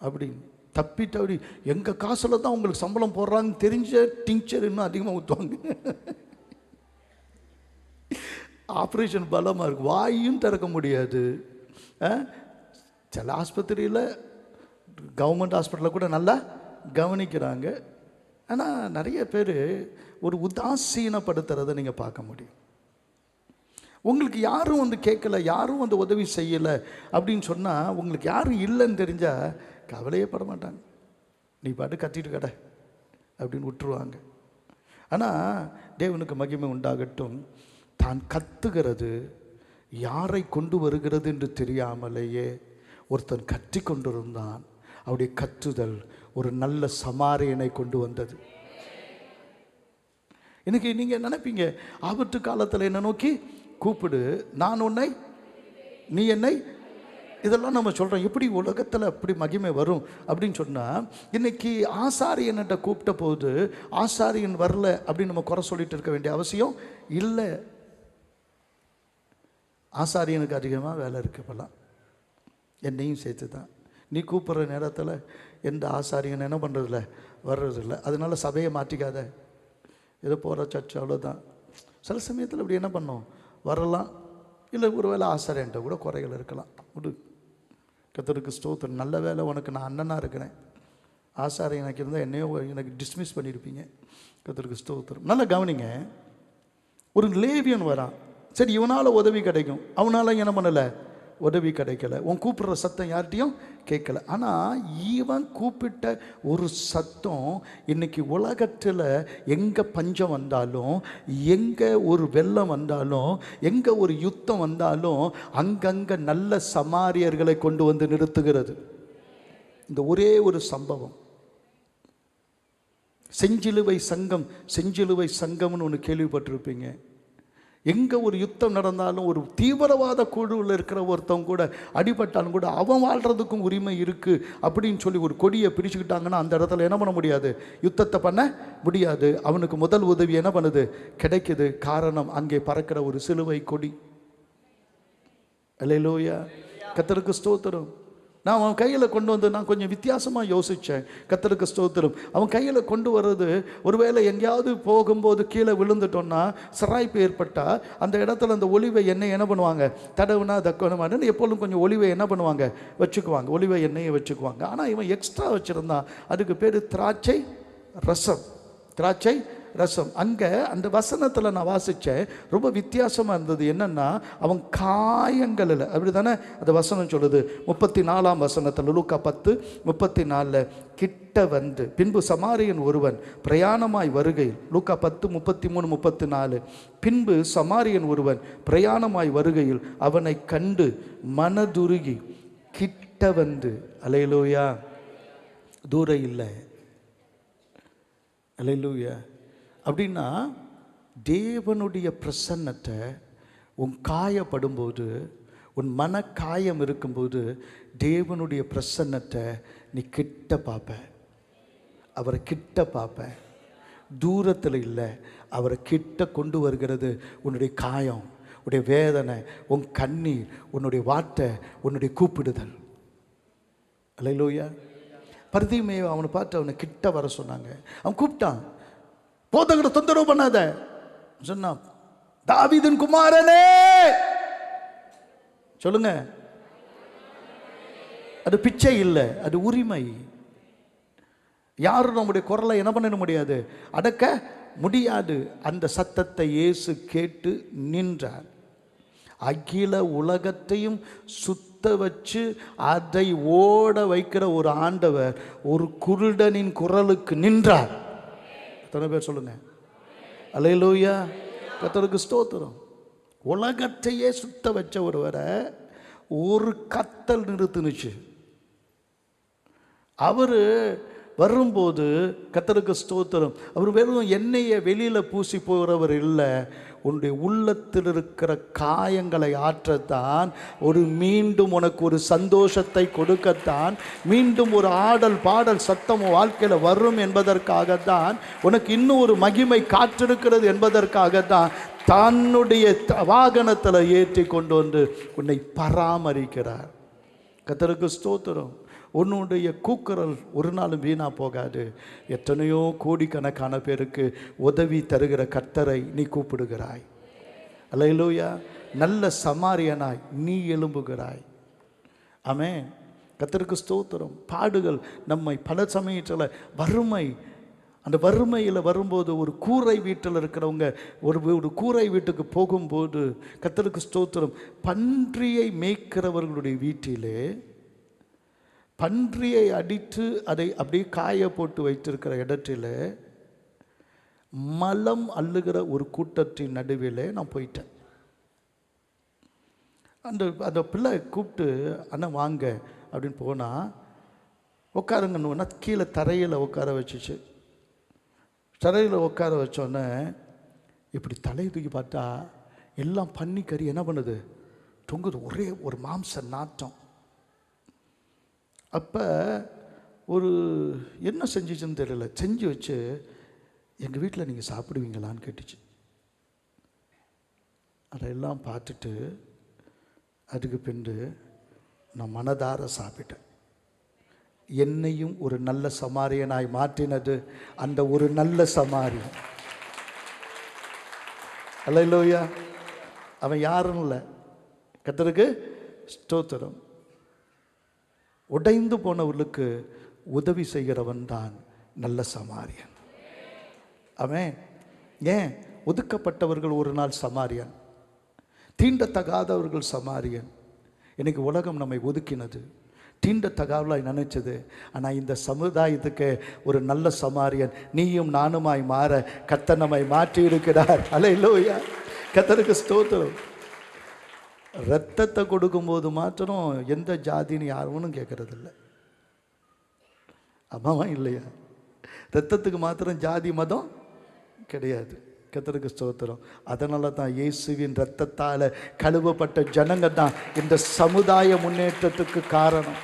அப்படின்னு தப்பிட்டு அப்படி எங்கள் காசில் தான் உங்களுக்கு சம்பளம் போடுறாங்கன்னு தெரிஞ்ச டிங்சர் இன்னும் அதிகமாக ஊற்றுவாங்க. ஆப்ரேஷன் பலமாக இருக்கு, வாயும் திறக்க முடியாது. சில ஆஸ்பத்திரியில், கவர்மெண்ட் ஹாஸ்பிட்டலில் கூட நல்லா கவனிக்கிறாங்க. ஆனால் நிறைய பேர் ஒரு உதாசீனப்படுத்துறதை நீங்கள் பார்க்க முடியும். உங்களுக்கு யாரும் வந்து கேட்கல, யாரும் வந்து உதவி செய்யலை அப்படின்னு சொன்னால், உங்களுக்கு யாரும் இல்லைன்னு தெரிஞ்சால் கவலையே பட மாட்டாங்க. நீ பாட்டு கத்திட்டு கடை அப்படின்னு விட்டுருவாங்க. ஆனால் தேவனுக்கு மகிமை உண்டாகட்டும், தான் கத்துகிறது யாரை கொண்டு வருகிறது என்று தெரியாமலேயே ஒருத்தன் கற்றி கொண்டிருந்தான். அவருடைய கற்றுதல் ஒரு நல்ல சமாரியனை கொண்டு வந்தது. இன்னைக்கு நீங்கள் நினைப்பீங்க, ஆபத்து காலத்தில் என்ன நோக்கி கூப்பிடு, நான் உன்னை, நீ என்னை, இதெல்லாம் நம்ம சொல்கிறோம். எப்படி உலகத்தில் அப்படி மகிமை வரும் அப்படின்னு சொன்னால், இன்னைக்கு ஆசாரியன்கிட்ட கூப்பிட்ட போது ஆசாரியன் வரல அப்படின்னு நம்ம குறை சொல்லிட்டு இருக்க வேண்டிய அவசியம் இல்லை. ஆசாரியனுக்கு அதிகமாக வேலை இருக்குது இப்போல்லாம், என்னையும் சேர்த்து தான். நீ கூப்பிட்ற நேரத்தில் எந்த ஆசாரியன் என்ன பண்ணுறதில்ல, வர்றதில்லை. அதனால சபையை மாற்றிக்காத, ஏதோ போகிற சர்ச் அவ்வளோதான். சில சமயத்தில் இப்படி என்ன பண்ணோம், வரலாம், இல்லை ஒரு வேளை ஆசாரியன்ட்ட கூட குறைகள் இருக்கலாம். விடு, கர்த்தருக்கு ஸ்தோத்திரம். நல்ல வேலை உனக்கு நான் அண்ணனாக இருக்கிறேன். ஆசாரியன் எனக்கு இருந்தால் என்னையோ எனக்கு டிஸ்மிஸ் பண்ணியிருப்பீங்க. கர்த்தருக்கு ஸ்தோத்திரம். நல்லா கவனிங்க, ஒரு லேவியன் வரான். சரி, இவனால் உதவி கிடைக்கும், அவனால் என்ன பண்ணலை, உதவி கிடைக்கல. உன் கூப்பிடுற சத்தம் யார்கிட்டையும் கேட்கல. ஆனால் இவன் கூப்பிட்ட ஒரு சத்தம் இன்னைக்கு உலகத்தில் எங்கே பஞ்சம் வந்தாலும், எங்கே ஒரு வெள்ளம் வந்தாலும், எங்கே ஒரு யுத்தம் வந்தாலும் அங்கங்கே நல்ல சமாரியர்களை கொண்டு வந்து நிறுத்துகிறது. இந்த ஒரே ஒரு சம்பவம். செஞ்சிலுவை சங்கம், செஞ்சிலுவை சங்கம்னு ஒன்று கேள்விப்பட்டிருப்பீங்க. எங்கே ஒரு யுத்தம் நடந்தாலும், ஒரு தீவிரவாத குழுவில் இருக்கிற ஒருத்தவங்க கூட அடிபட்டாலும் கூட அவன் வாழ்கிறதுக்கும் உரிமை இருக்குது அப்படின்னு சொல்லி ஒரு கொடியை பிடிச்சுக்கிட்டாங்கன்னா அந்த இடத்துல என்ன பண்ண முடியாது, யுத்தத்தை பண்ண முடியாது. அவனுக்கு முதல் உதவி என்ன பண்ணுது, கிடைக்குது. காரணம், அங்கே பறக்கிற ஒரு சிலுவை கொடி. அல்லேலூயா, கர்த்தருக்கு ஸ்தோத்திரம். நான் அவன் கையில் கொண்டு வந்து நான் கொஞ்சம் வித்தியாசமாக யோசித்தேன். கர்த்தருக்கு ஸ்தோத்திரம். அவன் கையில் கொண்டு வர்றது, ஒருவேளை எங்கேயாவது போகும்போது கீழே விழுந்துட்டோன்னா, சிராய்ப்பு ஏற்பட்டால் அந்த இடத்துல அந்த ஒலிவை எண்ணெய் என்ன பண்ணுவாங்க, தடவுனா தக்கணுமான்னு எப்பொழுதும் கொஞ்சம் ஒலிவை என்ன பண்ணுவாங்க, வச்சுக்குவாங்க, ஒலிவை எண்ணெயை வச்சுக்குவாங்க. ஆனால் இவன் எக்ஸ்ட்ரா வச்சுருந்தான். அதுக்கு பேர் திராட்சை ரசம். திராட்சை ரசம். அங்கே அந்த வசனத்தில் நான் வாசித்தேன், ரொம்ப வித்தியாசமாக இருந்தது. என்னென்னா, அவன் காயங்களில், அப்படி தானே அந்த வசனம் சொல்லுது. 34ஆம் வசனத்தில், லூக்கா 10:34, கிட்ட வந்து பின்பு சமாரியன் ஒருவன் பிரயாணமாய் வருகையில், லூக்கா 10:33-34, பின்பு சமாரியன் ஒருவன் பிரயாணமாய் வருகையில் அவனை கண்டு மனதுருகி கிட்ட வந்து, அல்லேலூயா, தூரம் இல்லை, அல்லேலூயா. அப்படின்னா தேவனுடைய பிரசன்னத்தை உன் காயப்படும்போது, உன் மன காயம் இருக்கும்போது தேவனுடைய பிரசன்னத்தை நீ கிட்ட பார்ப்ப, அவரை கிட்ட பார்ப்ப. தூரத்தில் இல்லை, அவரை கிட்ட கொண்டு வருகிறது உன்னுடைய காயம், உன்னுடைய வேதனை, உன் கண்ணீர், உன்னுடைய வார்த்தை, உன்னுடைய கூப்பிடுதல். அல்லேலூயா. பரிதீமை அவனை பார்த்து அவனை கிட்ட வர சொன்னாங்க. அவன் கூப்பிட்டான், போதகரை தொந்தரவு பண்ணாத சொன்னான். தாவீதின் குமாரனே சொல்லுங்க. அது பிச்சை இல்லை, அது உரிமை. யாரும் நம்முடைய குரலை என்ன பண்ண முடியாது, அடக்க முடியாது. அந்த சத்தத்தை இயேசு கேட்டு நின்றார். அகில உலகத்தையும் சுத்த வச்சு அதை ஓட வைக்கிற ஒரு ஆண்டவர் ஒரு குருடனின் குரலுக்கு நின்றார். எத்தனை பேர் சொல்லுங்க அல்லேலூயா, கர்த்தருக்கு ஸ்தோத்திரம். உலகத்தையே சுத்த வச்ச ஒருவரை ஒரு கத்தல் நிறுத்துனுச்சு. அவர் வரும்போது கர்த்தருக்கு ஸ்தோத்திரம், அவர் வெறும் எண்ணெயை வெளியில் பூசி போகிறவர் இல்லை, உன்னுடைய உள்ளத்தில் இருக்கிற காயங்களை ஆற்றத்தான், மீண்டும் உனக்கு ஒரு சந்தோஷத்தை கொடுக்கத்தான், மீண்டும் ஒரு ஆடல் பாடல் சத்தம் வாழ்க்கையில் வரும் என்பதற்காகத்தான், உனக்கு இன்னும் ஒரு மகிமை காற்றிருக்கிறது என்பதற்காகத்தான் தன்னுடைய வாகனத்தில் ஏற்றி கொண்டு வந்து உன்னை பராமரிக்கிறார். கர்த்தருக்கு ஸ்தோத்திரம். உன்னுடைய கூக்குரல் ஒரு நாளும் வீணா போகாது. எத்தனையோ கோடிக்கணக்கான பேருக்கு உதவி தருகிற கர்த்தரை நீ கூப்பிடுகிறாய். அல்லேலூயா. நல்ல சமாரியனாய் நீ எழும்புகிறாய். ஆமென். கர்த்தருக்கு ஸ்தோத்திரம். பாடுகள் நம்மை பல சமயத்தில் வறுமை, அந்த வறுமையில் வரும்போது, ஒரு கூரை வீட்டில் இருக்கிறவங்க ஒரு கூரை வீட்டுக்கு போகும்போது, கர்த்தருக்கு ஸ்தோத்திரம், பன்றியை மேய்க்கிறவர்களுடைய வீட்டிலே பன்றியை அடித்து அதை அப்படியே காய போட்டு வைத்திருக்கிற இடத்துல மலம் அள்ளுகிற ஒரு கூட்டத்தின் நடுவில் நான் போயிட்டேன். அந்த பிள்ளை கூப்பிட்டு, அண்ணா வாங்க அப்படின்னு போனால், உட்காருங்கன்னு கீழே தரையில் உட்கார வச்சுச்சு. தரையில் உட்கார வச்சோன்னே இப்படி தலை தூக்கி பார்த்தா எல்லாம் பன்னி கறி என்ன பண்ணுது, தொங்குது. ஒரே ஒரு மாம்ச நாட்டம். அப்போ ஒரு என்ன செஞ்சிச்சுன்னு தெரியல, செஞ்சு வச்சு, எங்கள் வீட்டில் நீங்கள் சாப்பிடுவீங்களான்னு கேட்டுச்சு. அதையெல்லாம் பார்த்துட்டு அதுக்கு பின்பு நான் மனதார சாப்பிட்டேன். என்னையும் ஒரு நல்ல சமாரியனாய் மாற்றினது அந்த ஒரு நல்ல சமாரியன். அல்லேலூயா. அவன் யாரும் இல்லை. கர்த்தருக்கு ஸ்தோத்திரம். உடைந்து போனவர்களுக்கு உதவி செய்கிறவன் தான் நல்ல சமாரியன். அவன் ஏன் ஒதுக்கப்பட்டவர்கள் ஒரு நாள் சமாரியன், தீண்டத்தகாதவர்கள் சமாரியன். இன்னைக்கு உலகம் நம்மை ஒதுக்கினது, தீண்டத்தகாவலாய் நினைச்சது. ஆனால் இந்த சமுதாயத்துக்கு ஒரு நல்ல சமாரியன் நீயும் நானுமாய் மாற கர்த்தர் நம்மை மாற்றி இருக்கிறார். அல்லேலூயா. கர்த்தருக்கு ஸ்தோத்திரம். ரத்தத்தை கொடுக்கும்போது மாத்திரம் எந்த ஜாதின்னு யாரும் கேட்கறது இல்லை. அம்மாவா இல்லையா? ரத்தத்துக்கு மாத்திரம் ஜாதி மதம் கிடையாது. கர்த்தருக்கு ஸ்தோத்திரம். அதனால தான் இயேசுவின் ரத்தத்தால் கழுவப்பட்ட ஜனங்க தான் இந்த சமுதாய முன்னேற்றத்துக்கு காரணம்.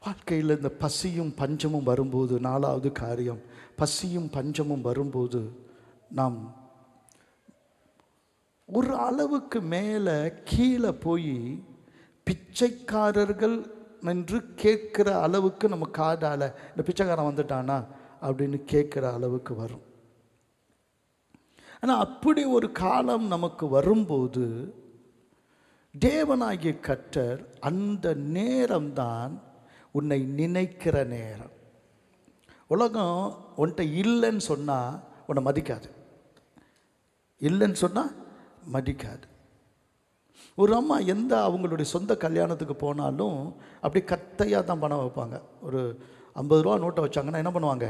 வாழ்க்கையில் இந்த பசியும் பஞ்சமும் வரும்போது, நாலாவது காரியம், பசியும் பஞ்சமும் வரும்போது நாம் ஒரு அளவுக்கு மேலே கீழே போய் பிச்சைக்காரர்கள் என்று கேட்குற அளவுக்கு நம்ம காதால் இந்த பிச்சைக்காரன் வந்துட்டானா அப்படின்னு கேட்குற அளவுக்கு வரும். ஆனால் அப்படி ஒரு காலம் நமக்கு வரும்போது தேவனாகிய கர்த்தர் அந்த நேரம்தான் உன்னை நினைக்கிற நேரம். உலகம் உன்கிட்ட இல்லைன்னு சொன்னால் உன்னை மதிக்காது, இல்லைன்னு சொன்னால் மதிக்காது. ஒரு அம்மா எந்த அவங்களுடைய சொந்த கல்யாணத்துக்கு போனாலும் அப்படி கத்தையாக தான் பணம் வைப்பாங்க. ஒரு 50 ரூபா நோட்டை வச்சாங்கன்னா என்ன பண்ணுவாங்க,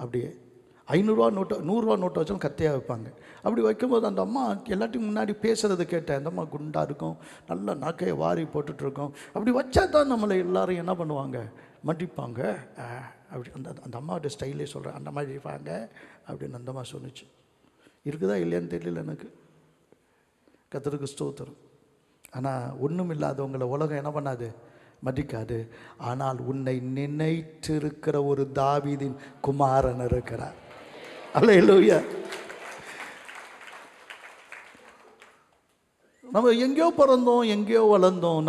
அப்படியே 500 நோட்டை 100 நோட்டை வச்சாலும் கத்தையாக வைப்பாங்க. அப்படி வைக்கும்போது அந்த அம்மா எல்லாத்தையும் முன்னாடி பேசுகிறது கேட்டேன். அந்த அம்மா குண்டாக இருக்கும், நல்லா நகையை வாரி போட்டுட்ருக்கோம். அப்படி வச்சா தான் நம்மளை எல்லோரும் என்ன பண்ணுவாங்க, மதிப்பாங்க. அப்படி அந்த அம்மாவோட ஸ்டைலே சொல்கிறேன், அந்த மாதிரி இருப்பாங்க அப்படின்னு அந்த அம்மா சொன்னிச்சு. இருக்குதா இல்லையான்னு தெரியல எனக்கு. கர்த்தருக்கு ஸ்தோத்திரம். ஆனால் ஒன்றும் இல்லாதவங்களை உலகம் என்ன பண்ணாது, மதிக்காது. ஆனால் உன்னை நினைத்திருக்கிற ஒரு தாவீதின் குமாரன் இருக்கிறார். அல்லேலூயா. நம்ம எங்கேயோ பிறந்தோம், எங்கேயோ வளர்ந்தோம்,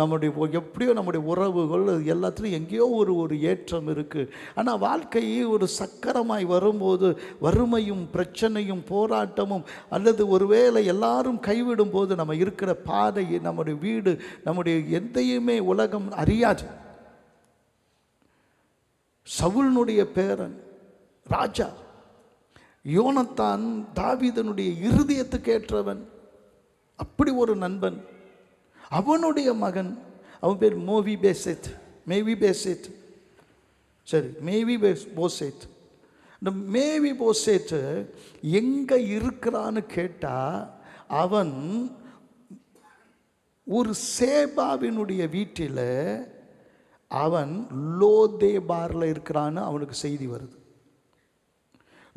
எப்படியோ நம்முடைய உறவுகள் எல்லாத்துலேயும் எங்கேயோ ஒரு ஏற்றம் இருக்குது. ஆனால் வாழ்க்கை ஒரு சக்கரமாய் வரும்போது வறுமையும் பிரச்சனையும் போராட்டமும், அல்லது ஒருவேளை எல்லாரும் கைவிடும் போது நம்ம இருக்கிற பாதை, நம்முடைய வீடு, நம்முடைய எந்தையுமே உலகம் அறியாது. சவுலினுடைய பேரன் ராஜா யோனத்தான் தாவீதனுடைய இருதயத்துக்கு ஏற்றவன். அப்படி ஒரு நண்பன். அவனுடைய மகன், அவன் பேர் மேவிபோசேத். சரி, மேவிபோசேத். இந்த மேவிபோசேத் எங்கே இருக்கிறான்னு கேட்டால், அவன் ஒரு சேபாவினுடைய வீட்டில் அவன் லோதேபாரில் இருக்கிறான்னு அவனுக்கு செய்தி வருது.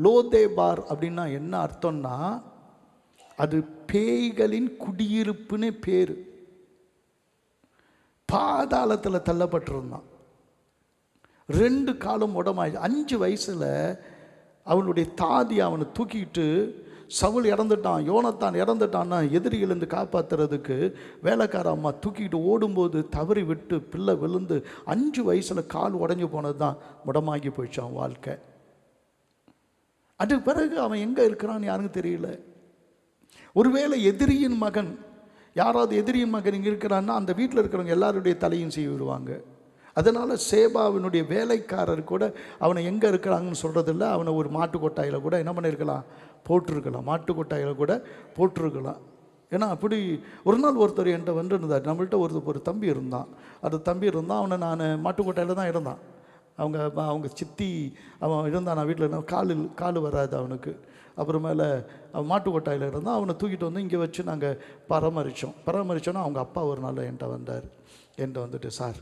லோதேபார் அப்படின்னா என்ன அர்த்தம்னா, அது பேய்களின் குடியிருப்புன்னு பேர். பாதாளத்தில் தள்ளப்பட்டிருந்தான். 2 காலம் உடமாயி 5 வயசில் அவனுடைய தாதி அவனை தூக்கிட்டு, சவுல் இறந்துட்டான், யோனத்தான் இறந்துட்டான்னா எதிரிகளிருந்து காப்பாற்றுறதுக்கு வேலைக்கார அம்மா தூக்கிட்டு ஓடும்போது தவறி விட்டு பிள்ளை விழுந்து 5 வயசில் கால் உடஞ்சி போனது தான் முடமாகி போயிடுச்சு அவன் வாழ்க்கை. அதுக்கு பிறகு அவன் எங்கே இருக்கிறான்னு யாருக்கும் தெரியல. ஒருவேளை எதிரியின் மகன், யாராவது எதிரியின் மகன் இங்கே இருக்கிறான்னா அந்த வீட்டில் இருக்கிறவங்க எல்லாருடைய தலையும் செய்ய விடுவாங்க. அதனால் சேபாவினுடைய வேலைக்காரர் கூட அவனை எங்கே இருக்கிறாங்கன்னு சொல்கிறதில்ல. அவனை ஒரு மாட்டு கொட்டாயில் கூட என்ன பண்ணியிருக்கலாம், போட்டிருக்கலாம். மாட்டு கொட்டாயில் கூட போட்டிருக்கலாம். ஏன்னா அப்படி ஒரு நாள் ஒருத்தர் என்கிட்ட வந்துருந்தார். நம்மள்கிட்ட ஒரு தம்பி இருந்தான். அந்த தம்பி இருந்தான். அவனை நான் மாட்டுக்கொட்டையில் தான் இருந்தான். அவங்க சித்தி அவன் இருந்தான். நான் வீட்டில் கால் வராது அவனுக்கு. அப்புறமேல அவன் மாட்டுக்கொட்டாயில் இருந்தான். அவனை தூக்கிட்டு வந்து இங்கே வச்சு நாங்கள் பராமரித்தோன்னா அவங்க அப்பா ஒரு நாள் என்கிட்ட வந்துட்டு, சார்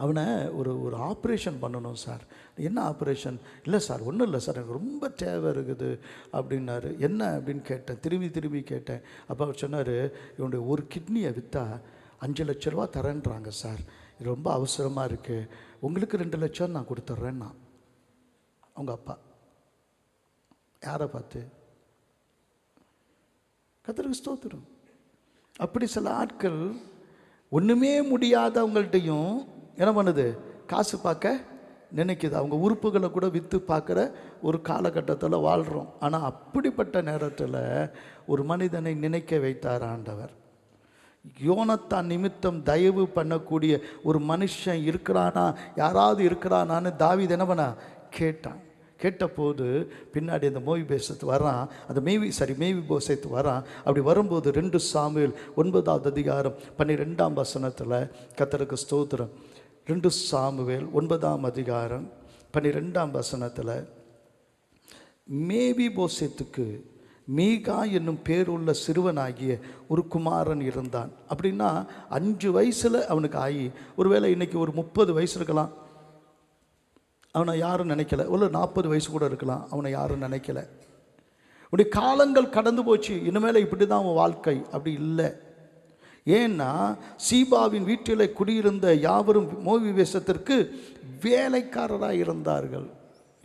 அவனை ஒரு ஆப்ரேஷன் பண்ணணும் சார். என்ன ஆப்ரேஷன்? இல்லை சார், ஒன்றும் இல்லை சார், எனக்கு ரொம்ப தேவை இருக்குது அப்படின்னாரு. என்ன அப்படின்னு கேட்டேன், திரும்பி கேட்டேன். அப்போ அவர் சொன்னார், இவனுடைய ஒரு கிட்னியை விற்றா 5 லட்ச ரூபா தரேன்றாங்க சார், இது ரொம்ப அவசரமாக இருக்குது, உங்களுக்கு 2 லட்சம் நான் கொடுத்துட்றேன்னா. அவங்க அப்பா யாரை பார்த்து? கர்த்தருக்கு ஸ்தோத்திரம். அப்படி சில ஆட்கள் ஒன்றுமே முடியாதவங்கள்ட்டையும் என்ன பண்ணுது, காசு பார்க்க நினைக்குது. அவங்க உறுப்புகளை கூட விற்று பார்க்குற ஒரு காலகட்டத்தில் வாழ்கிறோம். ஆனால் அப்படிப்பட்ட நேரத்தில் ஒரு மனிதனை நினைக்க வைத்தார் ஆண்டவர். யோனத்தான் நிமித்தம் தயவு பண்ணக்கூடிய ஒரு மனுஷன் இருக்கிறானா, யாராவது இருக்கிறானான்னு தாவீது என்ன பண்ணா கேட்டான். கேட்டபோது பின்னாடி அந்த மேவிபோசேத் வரான். அந்த மேவிபோசேத் வரான். அப்படி வரும்போது 2 சாமுவேல் 9ஆம் அதிகாரம் 12ஆம் வசனத்தில், கர்த்தருக்கு ஸ்தோத்திரம், 2 சாமுவேல் 9ஆம் அதிகாரம் 12ஆம் வசனத்தில், மேவிபோசேத்துக்கு மீகா என்னும் பேருள்ள சிறுவனாகிய ஒரு குமாரன் இருந்தான். அப்படின்னா 5 வயசில் அவனுக்கு ஆகி, ஒருவேளை இன்றைக்கி ஒரு 30 வயசு இருக்கலாம், அவனை யாரும் நினைக்கல. ஒரு 40 வயசு கூட இருக்கலாம், அவனை யாரும் நினைக்கல. உடைய காலங்கள் கடந்து போச்சு, இனிமேல் இப்படி தான் அவன் வாழ்க்கை. அப்படி இல்லை. ஏன்னா சீபாவின் வீட்டில் குடியிருந்த யாவரும் மேவிபோசேத்திற்கு வேலைக்காரராக இருந்தார்கள்.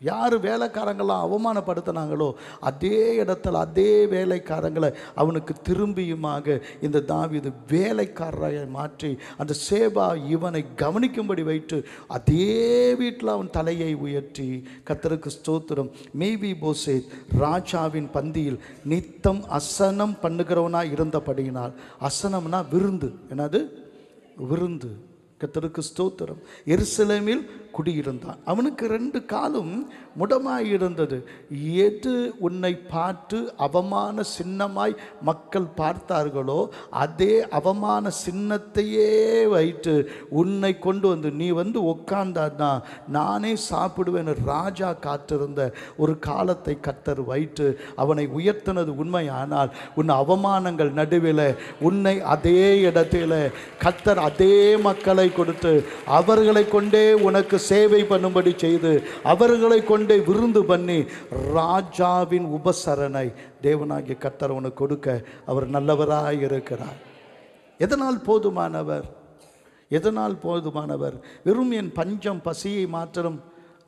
யார் வேலைக்காரங்களாம் அவமானப்படுத்தினாங்களோ அதே இடத்துல அதே வேலைக்காரங்களை அவனுக்கு திரும்பியுமாக இந்த தாவீது வேலைக்காரராக மாற்றி அந்த சேபா இவனை கவனிக்கும்படி வைத்து அதே வீட்டில் அவன் தலையை உயர்த்தி, கர்த்தருக்கு ஸ்தோத்திரம், மேவிபோசேத் ராஜாவின் பந்தியில் நித்தம் அசனம் பண்ணுகிறவனாக இருந்தபடியினால், அசனம்னா விருந்து, என்னது விருந்து, கர்த்தருக்கு ஸ்தோத்திரம், எருசலேமில் குடியிருந்தான். அவனுக்கு 2 காலும் முடமாய் இருந்தது. எது உன்னை பார்த்து அவமான சின்னமாய் மக்கள் பார்த்தார்களோ அதே அவமான சின்னத்தையே வைத்து உன்னை கொண்டு வந்து நீ உட்கார்ந்தான்னா நானே சாப்பிடுவேன் ராஜா காத்திருந்த ஒரு காலத்தை கர்த்தர் வைத்து அவனை உயர்த்தினது உண்மையானால், உன் அவமானங்கள் நடுவில் உன்னை அதே இடத்துல கர்த்தர் அதே மக்களை கொடுத்து அவர்களை கொண்டே உனக்கு சேவை பண்ணும்படி செய்து அவர்களை கொண்டே விருந்து பண்ணி ராஜாவின் உபசரணை தேவனாகிய கர்த்தர் உனக்கு கொடுக்க அவர் நல்லவராய் இருக்கிறார். எதனால் போதுமானவர்? எதனால் போதுமானவர்? வெறும் என் பஞ்சம் பசியை மாத்திரம்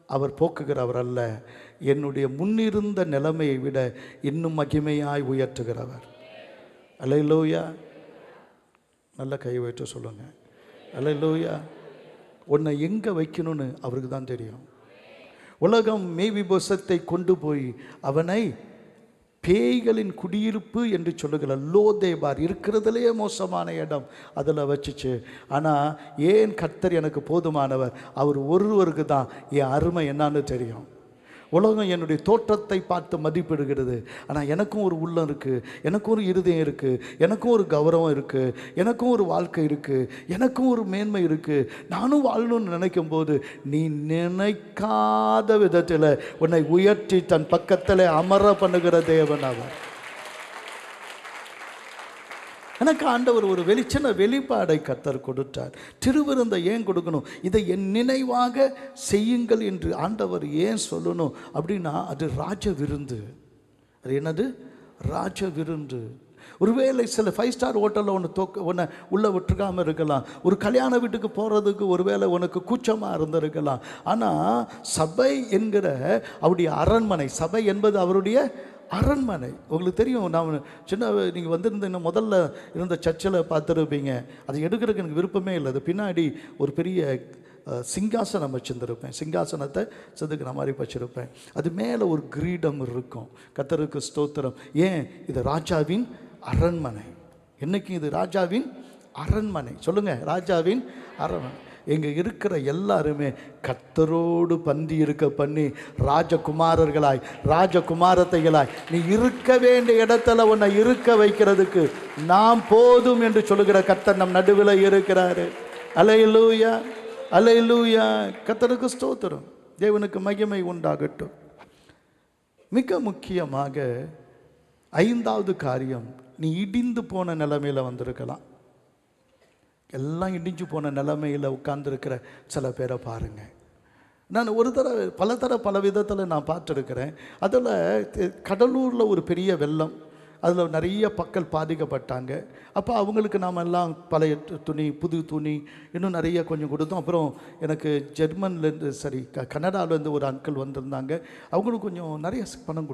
அவர் போக்குகிறவர் அல்ல, என்னுடைய முன்னிருந்த நிலைமையை விட இன்னும் மகிமையாய் உயர்த்துகிறவர். அல்லேலூயா. நல்ல கை வைத்து சொல்லுங்க, அல்லேலூயா. உன்னை எங்கே வைக்கணும்னு அவருக்கு தான் தெரியும். உலகம் மேவிபோசத்தை கொண்டு போய் அவனை பேய்களின் குடியிருப்பு என்று சொல்லுகிற லோதேபார், இருக்கிறதுலே மோசமான இடம், அதில் வச்சுச்சு. ஆனால் ஏன் கர்த்தர் எனக்கு போதுமானவர்? அவர் ஒருவருக்கு தான் என் அருமை என்னான்னு தெரியும். உலகம் என்னுடைய தோற்றத்தை பார்த்து மதிப்பிடுகிறது. ஆனால் எனக்கும் ஒரு உள்ளம் இருக்குது, எனக்கும் ஒரு இருதயம் இருக்குது, எனக்கும் ஒரு கௌரவம் இருக்குது, எனக்கும் ஒரு வாழ்க்கை இருக்குது, எனக்கும் ஒரு மேன்மை இருக்குது. நானும் வாழணும்னு நினைக்கும் போது நீ நினைக்காத விதத்தில் உன்னை உயர்த்தி தன் பக்கத்தில் அமர பண்ணுகிற தேவன் அவர். எனக்கு ஆண்டவர் ஒரு சின்ன வெளிப்பாடை கர்த்தர் கொடுத்தார். திருவிருந்தை ஏன் கொடுக்கணும், இதை என் நினைவாக செய்யுங்கள் என்று ஆண்டவர் ஏன் சொல்லணும் அப்படின்னா, அது ராஜ விருந்து. அது என்னது? ராஜ விருந்து. ஒருவேளை சில 5 ஸ்டார் ஹோட்டலில் ஒன்று உள்ளே விட்டுருக்காமல் இருக்கலாம். ஒரு கல்யாண வீட்டுக்கு போகிறதுக்கு ஒருவேளை உனக்கு கூச்சமாக இருந்திருக்கலாம். ஆனால் சபை என்கிற அவருடைய அரண்மனை, சபை என்பது அவருடைய அரண்மனை. உங்களுக்கு தெரியும், நான் சின்ன நீங்கள் வந்திருந்த முதல்ல இருந்த சர்ச்சில் பார்த்துருப்பீங்க. அதை எடுக்கிறதுக்கு எனக்கு விருப்பமே இல்லை. அது பின்னாடி ஒரு பெரிய சிங்காசனம் வச்சுருந்துருப்பேன். சிங்காசனத்தை செதுக்கிற மாதிரி வச்சுருப்பேன். அது மேலே ஒரு கிரீடம் இருக்கும். கர்த்தருக்கு ஸ்தோத்திரம். ஏன்? இது ராஜாவின் அரண்மனை. என்னைக்கு இது ராஜாவின் அரண்மனை. சொல்லுங்கள், ராஜாவின் அரண்மனை. இங்கே இருக்கிற எல்லாருமே கர்த்தரோடு பந்தி இருக்க பண்ணி ராஜகுமாரர்களாய் ராஜகுமாரத்தைகளாய் நீ இருக்க வேண்டிய இடத்துல உன்னை இருக்க வைக்கிறதுக்கு நாம் போதும் என்று சொல்லுகிற கர்த்தர் நம் நடுவில் இருக்கிறாரு. அல்லேலூயா, அல்லேலூயா. கர்த்தருக்கு ஸ்தோத்திரம். தேவனுக்கு மகிமை உண்டாகட்டும். மிக முக்கியமாக 5வது காரியம், நீ இடிந்து போன நிலைமையில் வந்திருக்கலாம். எல்லாம் இடிஞ்சு போன நிலைமையில் உட்கார்ந்துருக்கிற சில பேரை பாருங்கள். நான் பல விதத்தில் நான் பார்த்துருக்கிறேன். அதில் கடலூரில் ஒரு பெரிய வெள்ளம், அதில் நிறைய மக்கள் பாதிக்கப்பட்டாங்க. அப்போ அவங்களுக்கு நாம் எல்லாம் பழைய துணி, புது துணி, இன்னும் நிறைய கொஞ்சம் கொடுத்தோம். அப்புறம் எனக்கு ஜெர்மன்லேருந்து கனடாவிலேருந்து ஒரு அங்கிள் வந்திருந்தாங்க. அவங்களும் கொஞ்சம் நிறைய பணம்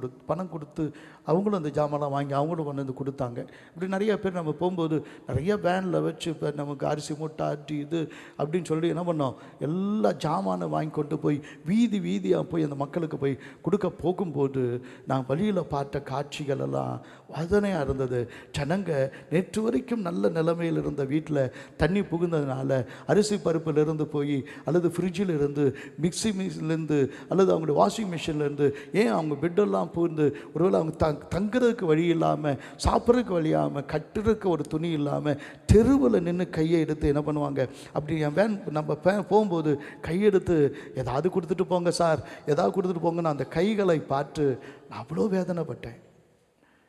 கொடுத்து அவங்களும் அந்த ஜாமான்லாம் வாங்கி அவங்களும் கொண்டு வந்து கொடுத்தாங்க. இப்படி நிறைய பேர் நம்ம போகும்போது நிறைய வேனில் வச்சு இப்போ நமக்கு அரிசி மூட்டை அட்டி இது அப்படின்னு சொல்லி என்ன பண்ணோம், எல்லா ஜாமானை வாங்கி கொண்டு போய் வீதியாக போய் அந்த மக்களுக்கு போய் கொடுக்க போகும்போது நான் வழியில் பார்த்த காட்சிகள் எல்லாம் வதனையாக இருந்தது. ஜனங்க நேற்று வரைக்கும் நல்ல நிலைமையில் இருந்த வீட்டில் தண்ணி புகுந்ததுனால அரிசி பருப்பிலிருந்து போய் அல்லது ஃப்ரிட்ஜில் இருந்து மிக்சி மிஷின்லேருந்து அல்லது அவங்களுடைய வாஷிங் மிஷின்லேருந்து ஏன் அவங்க பெட்டெல்லாம் புகுந்து ஒருவேளை அவங்க தங்குறதுக்கு வழி இல்லாமல், சாப்பிட்றதுக்கு வழி இல்லாமல், கட்டுறதுக்கு ஒரு துணி இல்லாமல் தெருவில் நின்று கையை எடுத்து என்ன பண்ணுவாங்க, அப்படி என் நம்ம போகும்போது கையெடுத்து ஏதாவது கொடுத்துட்டு போங்க சார், ஏதாவது கொடுத்துட்டு போங்கன்னு அந்த கைகளை பார்த்து நான் அவ்வளோ வேதனைப்பட்டேன்.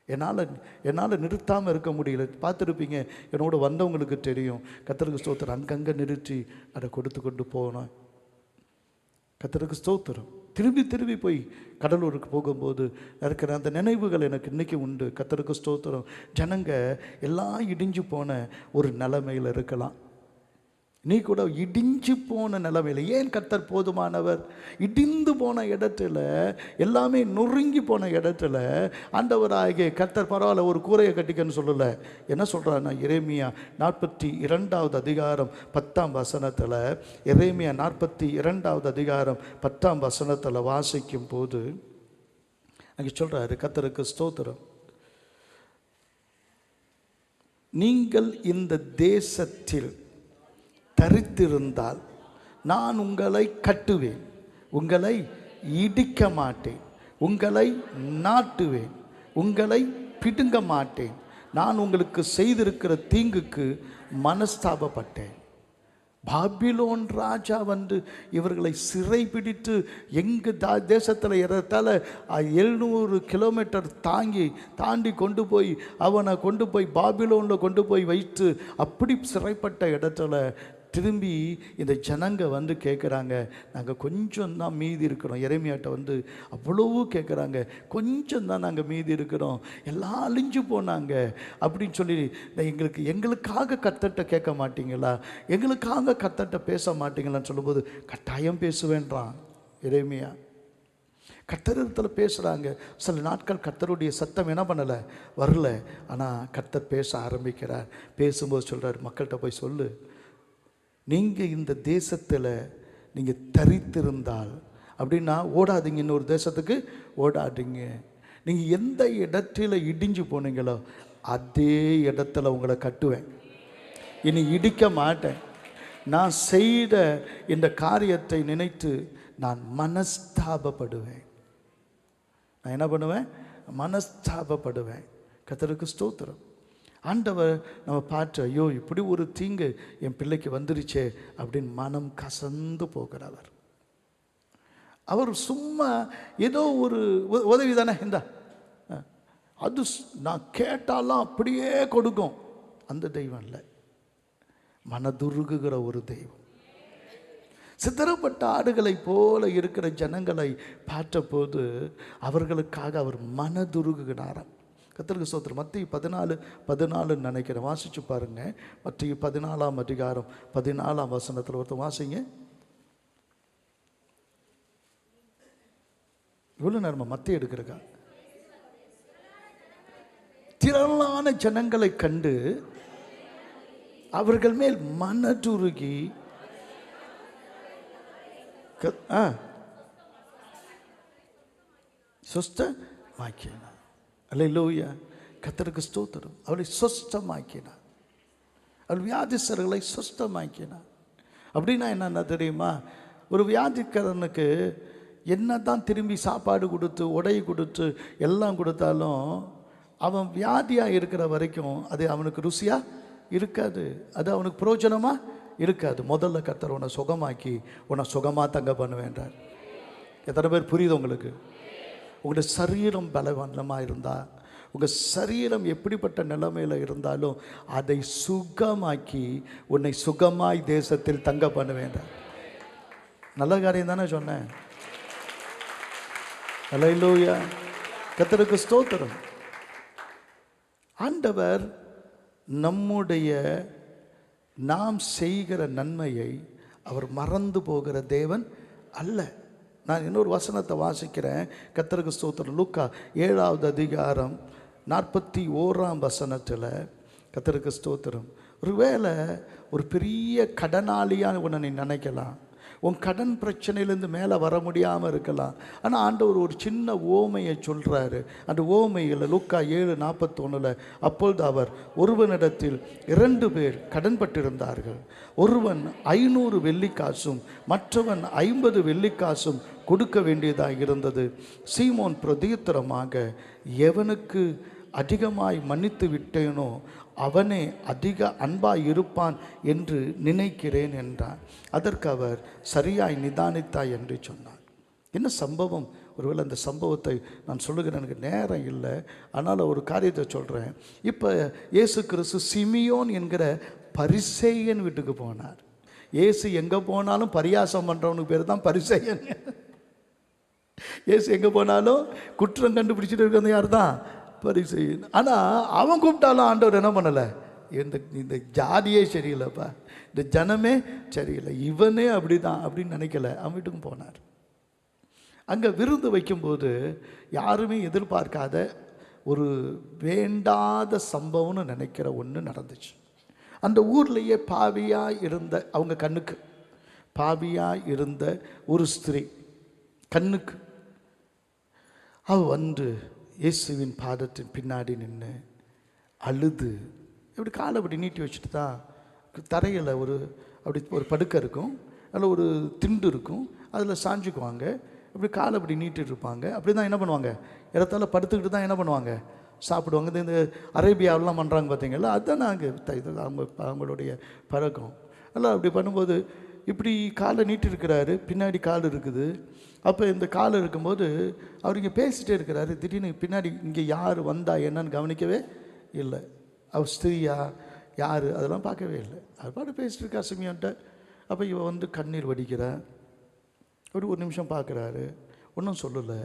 என்னால் நிறுத்தாமல் இருக்க முடியல. பார்த்துருப்பீங்க, என்னோட வந்தவங்களுக்கு தெரியும். கர்த்தருக்கு ஸ்தோத்திரம். அங்கங்கே நிறுத்தி அதை கொடுத்து கொண்டு போனோம். கர்த்தருக்கு ஸ்தோத்திரம். திரும்பி போய் கடலூருக்கு போகும்போது இருக்கிற அந்த நினைவுகள் எனக்கு இன்றைக்கி உண்டு. கர்த்தருக்கு ஸ்தோத்திரம். ஜனங்க எல்லாம் இடிஞ்சு போன ஒரு நிலைமையில் இருக்கலாம். நீ கூட இடிஞ்சு போன நிலைமையில், ஏன் கர்த்தர் போதுமானவர். இடிந்து போன இடத்துல, எல்லாமே நொறுங்கி போன இடத்துல ஆண்டவராகிய கர்த்தர் பரவாயில்ல ஒரு கூரையை கட்டிக்கன்னு சொல்லலை. என்ன சொல்கிறாருன்னா, எரேமியா 42வது அதிகாரம் 10ஆம் வசனத்தில், எரேமியா 42வது அதிகாரம் 10ஆம் வசனத்தில் வாசிக்கும் போது அங்கே சொல்கிறாரு, கர்த்தருக்கு ஸ்தோத்திரம், நீங்கள் இந்த தேசத்தில் தரித்திருந்தால் நான் உங்களை கட்டுவேன், உங்களை இடிக்க மாட்டேன், உங்களை நாட்டுவேன், உங்களை பிடுங்க மாட்டேன். நான் உங்களுக்கு செய்திருக்கிற தீங்குக்கு மனஸ்தாபப்பட்டேன். பாபிலோன் ராஜா வந்து இவர்களை சிறை பிடித்து எங்கள் தேசத்தில் ஏறத்தாழ 700 கிலோமீட்டர் தாண்டி கொண்டு போய் அவனை கொண்டு போய் பாபிலோனில் கொண்டு போய் வைத்து அப்படி சிறைப்பட்ட இடத்துல திரும்பி இந்த ஜனங்க வந்து கேட்குறாங்க, நாங்கள் கொஞ்சம் தான் மீதி இருக்கிறோம். எரேமியாட்ட வந்து அவ்வளவு கேட்குறாங்க, கொஞ்சம் தான் நாங்கள் மீதி இருக்கிறோம், எல்லாம் அழிஞ்சு போனாங்க அப்படின்னு சொல்லி, எங்களுக்காக கர்த்தர்ட்ட கேட்க மாட்டீங்களா, எங்களுக்காக கர்த்தர்ட்ட பேச மாட்டீங்களான்னு சொல்லும்போது, கட்டாயம் பேசுவேன்றான் எரேமியா. கர்த்தரிடத்தில் பேசுகிறாங்க. சில நாட்கள் கர்த்தருடைய சத்தம் என்ன பண்ணலை, வரல. ஆனால் கர்த்தர் பேச ஆரம்பிக்கிறார். பேசும்போது சொல்கிறார், மக்கள்கிட்ட போய் சொல்லு, நீங்கள் இந்த தேசத்தில் நீங்கள் தரித்திருந்தால் அப்படின்னா ஓடாதீங்க, இன்னொரு தேசத்துக்கு ஓடாதீங்க. நீங்கள் எந்த இடத்துல இடிஞ்சு போனீங்களோ அதே இடத்துல உங்களை கட்டுவேன். இனி இடிக்க மாட்டேன். நான் செய்த இந்த காரியத்தை நினைத்து நான் மனஸ்தாபப்படுவேன். நான் என்ன பண்ணுவேன், மனஸ்தாபப்படுவேன். கர்த்தருக்கு ஸ்தோத்திரம். ஆண்டவர் நம்ம பார்த்து, ஐயோ இப்படி ஒரு தீங்கு என் பிள்ளைக்கு வந்துருச்சே அப்படின்னு மனம் கசந்து போகிறவர். அவர் சும்மா ஏதோ ஒரு உதவி தானே, இந்த அது நான் கேட்டாலாம் அப்படியே கொடுக்கும். அந்த தெய்வம் இல்லை, மனதுருகுகிற ஒரு தெய்வம். சிதறப்பட்ட ஆடுகளைப் போல இருக்கிற ஜனங்களை பார்த்தபோது அவர்களுக்காக அவர் மனதுருகுகிறாராம். கர்த்தருக்கு ஸ்தோத்திரம். மத்திய 14:14 நினைக்கிறேன், வாசிச்சு பாருங்க. மத்திய 14ஆம் அதிகாரம் 14ஆம் வசனத்தில் ஒருத்தர் வாசிங்க. இவ்வளோ நேரமா மத்திய எடுக்கிறக்கா? திரளான ஜனங்களை கண்டு அவர்கள் மேல் மனதுருகி சொஸ்தமாக்கினார். அல்லேலூயா, கர்த்தருக்கு ஸ்தோத்திரம். அவளை சொஸ்தமாக்கினார், அவள் வியாதிஸ்தர்களை சொஸ்தமாக்கினார். அப்படின்னா என்னென்ன தெரியுமா? ஒரு வியாதிக்காரனுக்கு என்ன தான் திரும்பி சாப்பாடு கொடுத்து உடை கொடுத்து எல்லாம் கொடுத்தாலும் அவன் வியாதியாக இருக்கிற வரைக்கும் அது அவனுக்கு ருசியாக இருக்காது, அது அவனுக்கு பிரயோஜனமாக இருக்காது. முதல்ல கர்த்தர் உன்னை சுகமாக்கி உன்னை சுகமாக தங்க பண்ணுவேன்றார். எத்தனை பேர் புரியுது உங்களுக்கு? உங்களுடைய சரீரம் பலவீனமாக இருந்தால், உங்கள் சரீரம் எப்படிப்பட்ட நிலைமையில் இருந்தாலும் அதை சுகமாக்கி உன்னை சுகமாய் தேசத்தில் தங்க பண்ணுவேன்றார். நல்ல காரியம் தானே சொன்னேன்? அல்லேலூயா, கர்த்தருக்கு ஸ்தோத்திரம். ஆண்டவர் நம்முடைய நாம் செய்கிற நன்மையை அவர் மறந்து போகிற தேவன் அல்ல. நான் இன்னொரு வசனத்தை வாசிக்கிறேன். கர்த்தருக்கு ஸ்தோத்திரம். லூக்கா 7ஆவது அதிகாரம் 41ஆம் வசனத்தில் கர்த்தருக்கு ஸ்தோத்திரம். ஒருவேளை ஒரு பெரிய கடனாளியாக உன்னை நீ நினைக்கலாம், உன் கடன் பிரச்சனையிலேருந்து மேலே வர முடியாமல் இருக்கலாம். ஆனால் ஆண்டவர் ஒரு சின்ன ஓமையை சொல்கிறாரு. அந்த ஓமையில் லூக்கா 7:41, அப்பொழுது அவர் ஒருவனிடத்தில் 2 பேர் கடன்பட்டிருந்தார்கள். ஒருவன் 500 வெள்ளிக்காசும் மற்றவன் 50 வெள்ளிக்காசும் கொடுக்க வேண்டியதாக இருந்தது. சீமோன் பிரதியுத்தரமாக, எவனுக்கு அதிகமாய் மன்னித்து விட்டேனோ அவனே அதிக அன்பாய் இருப்பான் என்று நினைக்கிறேன் என்றான். அதற்கு அவர், சரியாய் நிதானித்தாய் என்று சொன்னார். என்ன சம்பவம்? ஒருவேளை அந்த சம்பவத்தை நான் சொல்லுகிறேன், எனக்கு நேரம் இல்லை, அதனால் ஒரு காரியத்தை சொல்கிறேன். இப்போ இயேசு கிறிஸ்து சிமியோன் என்கிற பரிசேயன் வீட்டுக்கு போனார். இயேசு எங்கே போனாலும் பரியாசம் பண்ணுறவனுக்கு பேர் தான் பரிசேயன். இயேசு எங்கே போனாலும் குற்றம் கண்டுபிடிச்சிட்டு இருக்கிறது யார் தான்? பரிசேயன். ஆனால் அவன் கூப்பிட்டாலும் ஆண்டவர் என்ன பண்ணலை? இந்த ஜாதியே சரியில்லைப்பா, இந்த ஜனமே சரியில்லை, இவனே அப்படி தான் அப்படின்னு நினைக்கல. அவன் வீட்டுக்கும் போனார். அங்கே விருந்து வைக்கும்போது யாருமே எதிர்பார்க்காத ஒரு வேண்டாத சம்பவம்னு நினைக்கிற ஒன்று நடந்துச்சு. அந்த ஊர்லேயே பாவியாக இருந்த, அவங்க கண்ணுக்கு பாவியாக இருந்த ஒரு ஸ்திரீ கண்ணுக்கு, அவள் வந்து இயேசுவின் பாதத்தின் பின்னாடி நின்று அழுது, இப்படி காலை அப்படி நீட்டி வச்சுட்டு தான், தரையில் அப்படி ஒரு படுக்கை இருக்கும், அதில் ஒரு திண்டு இருக்கும், அதில் சாஞ்சிக்குவாங்க, இப்படி காலை அப்படி நீட்டிட்டு இருப்பாங்க. அப்படி தான் என்ன பண்ணுவாங்க, இடத்தால படுத்துக்கிட்டு தான் என்ன பண்ணுவாங்க, சாப்பிடுவாங்க. இந்த அரேபியாவெலாம் பண்ணுறாங்க பார்த்தீங்களா, அதுதான் நாங்கள் இது அவங்களுடைய பழக்கம். எல்லாம் அப்படி பண்ணும்போது இப்படி காலை நீட்டிருக்கிறாரு, பின்னாடி கால் இருக்குது. அப்போ இந்த கால் இருக்கும்போது அவர் இங்கே பேசிகிட்டே இருக்கிறாரு. திடீர்னு பின்னாடி இங்கே யார் வந்தா என்னன்னு கவனிக்கவே இல்லை. அவர் ஸ்திரீயா யார் அதெல்லாம் பார்க்கவே இல்லை. அது பாட்டு பேசிட்டு இருக்கா சிமியோன்ட்ட. அப்போ இவன் வந்து கண்ணீர் வடிக்கிறான். அப்படி ஒரு நிமிஷம் பார்க்குறாரு, ஒன்றும் சொல்லலை.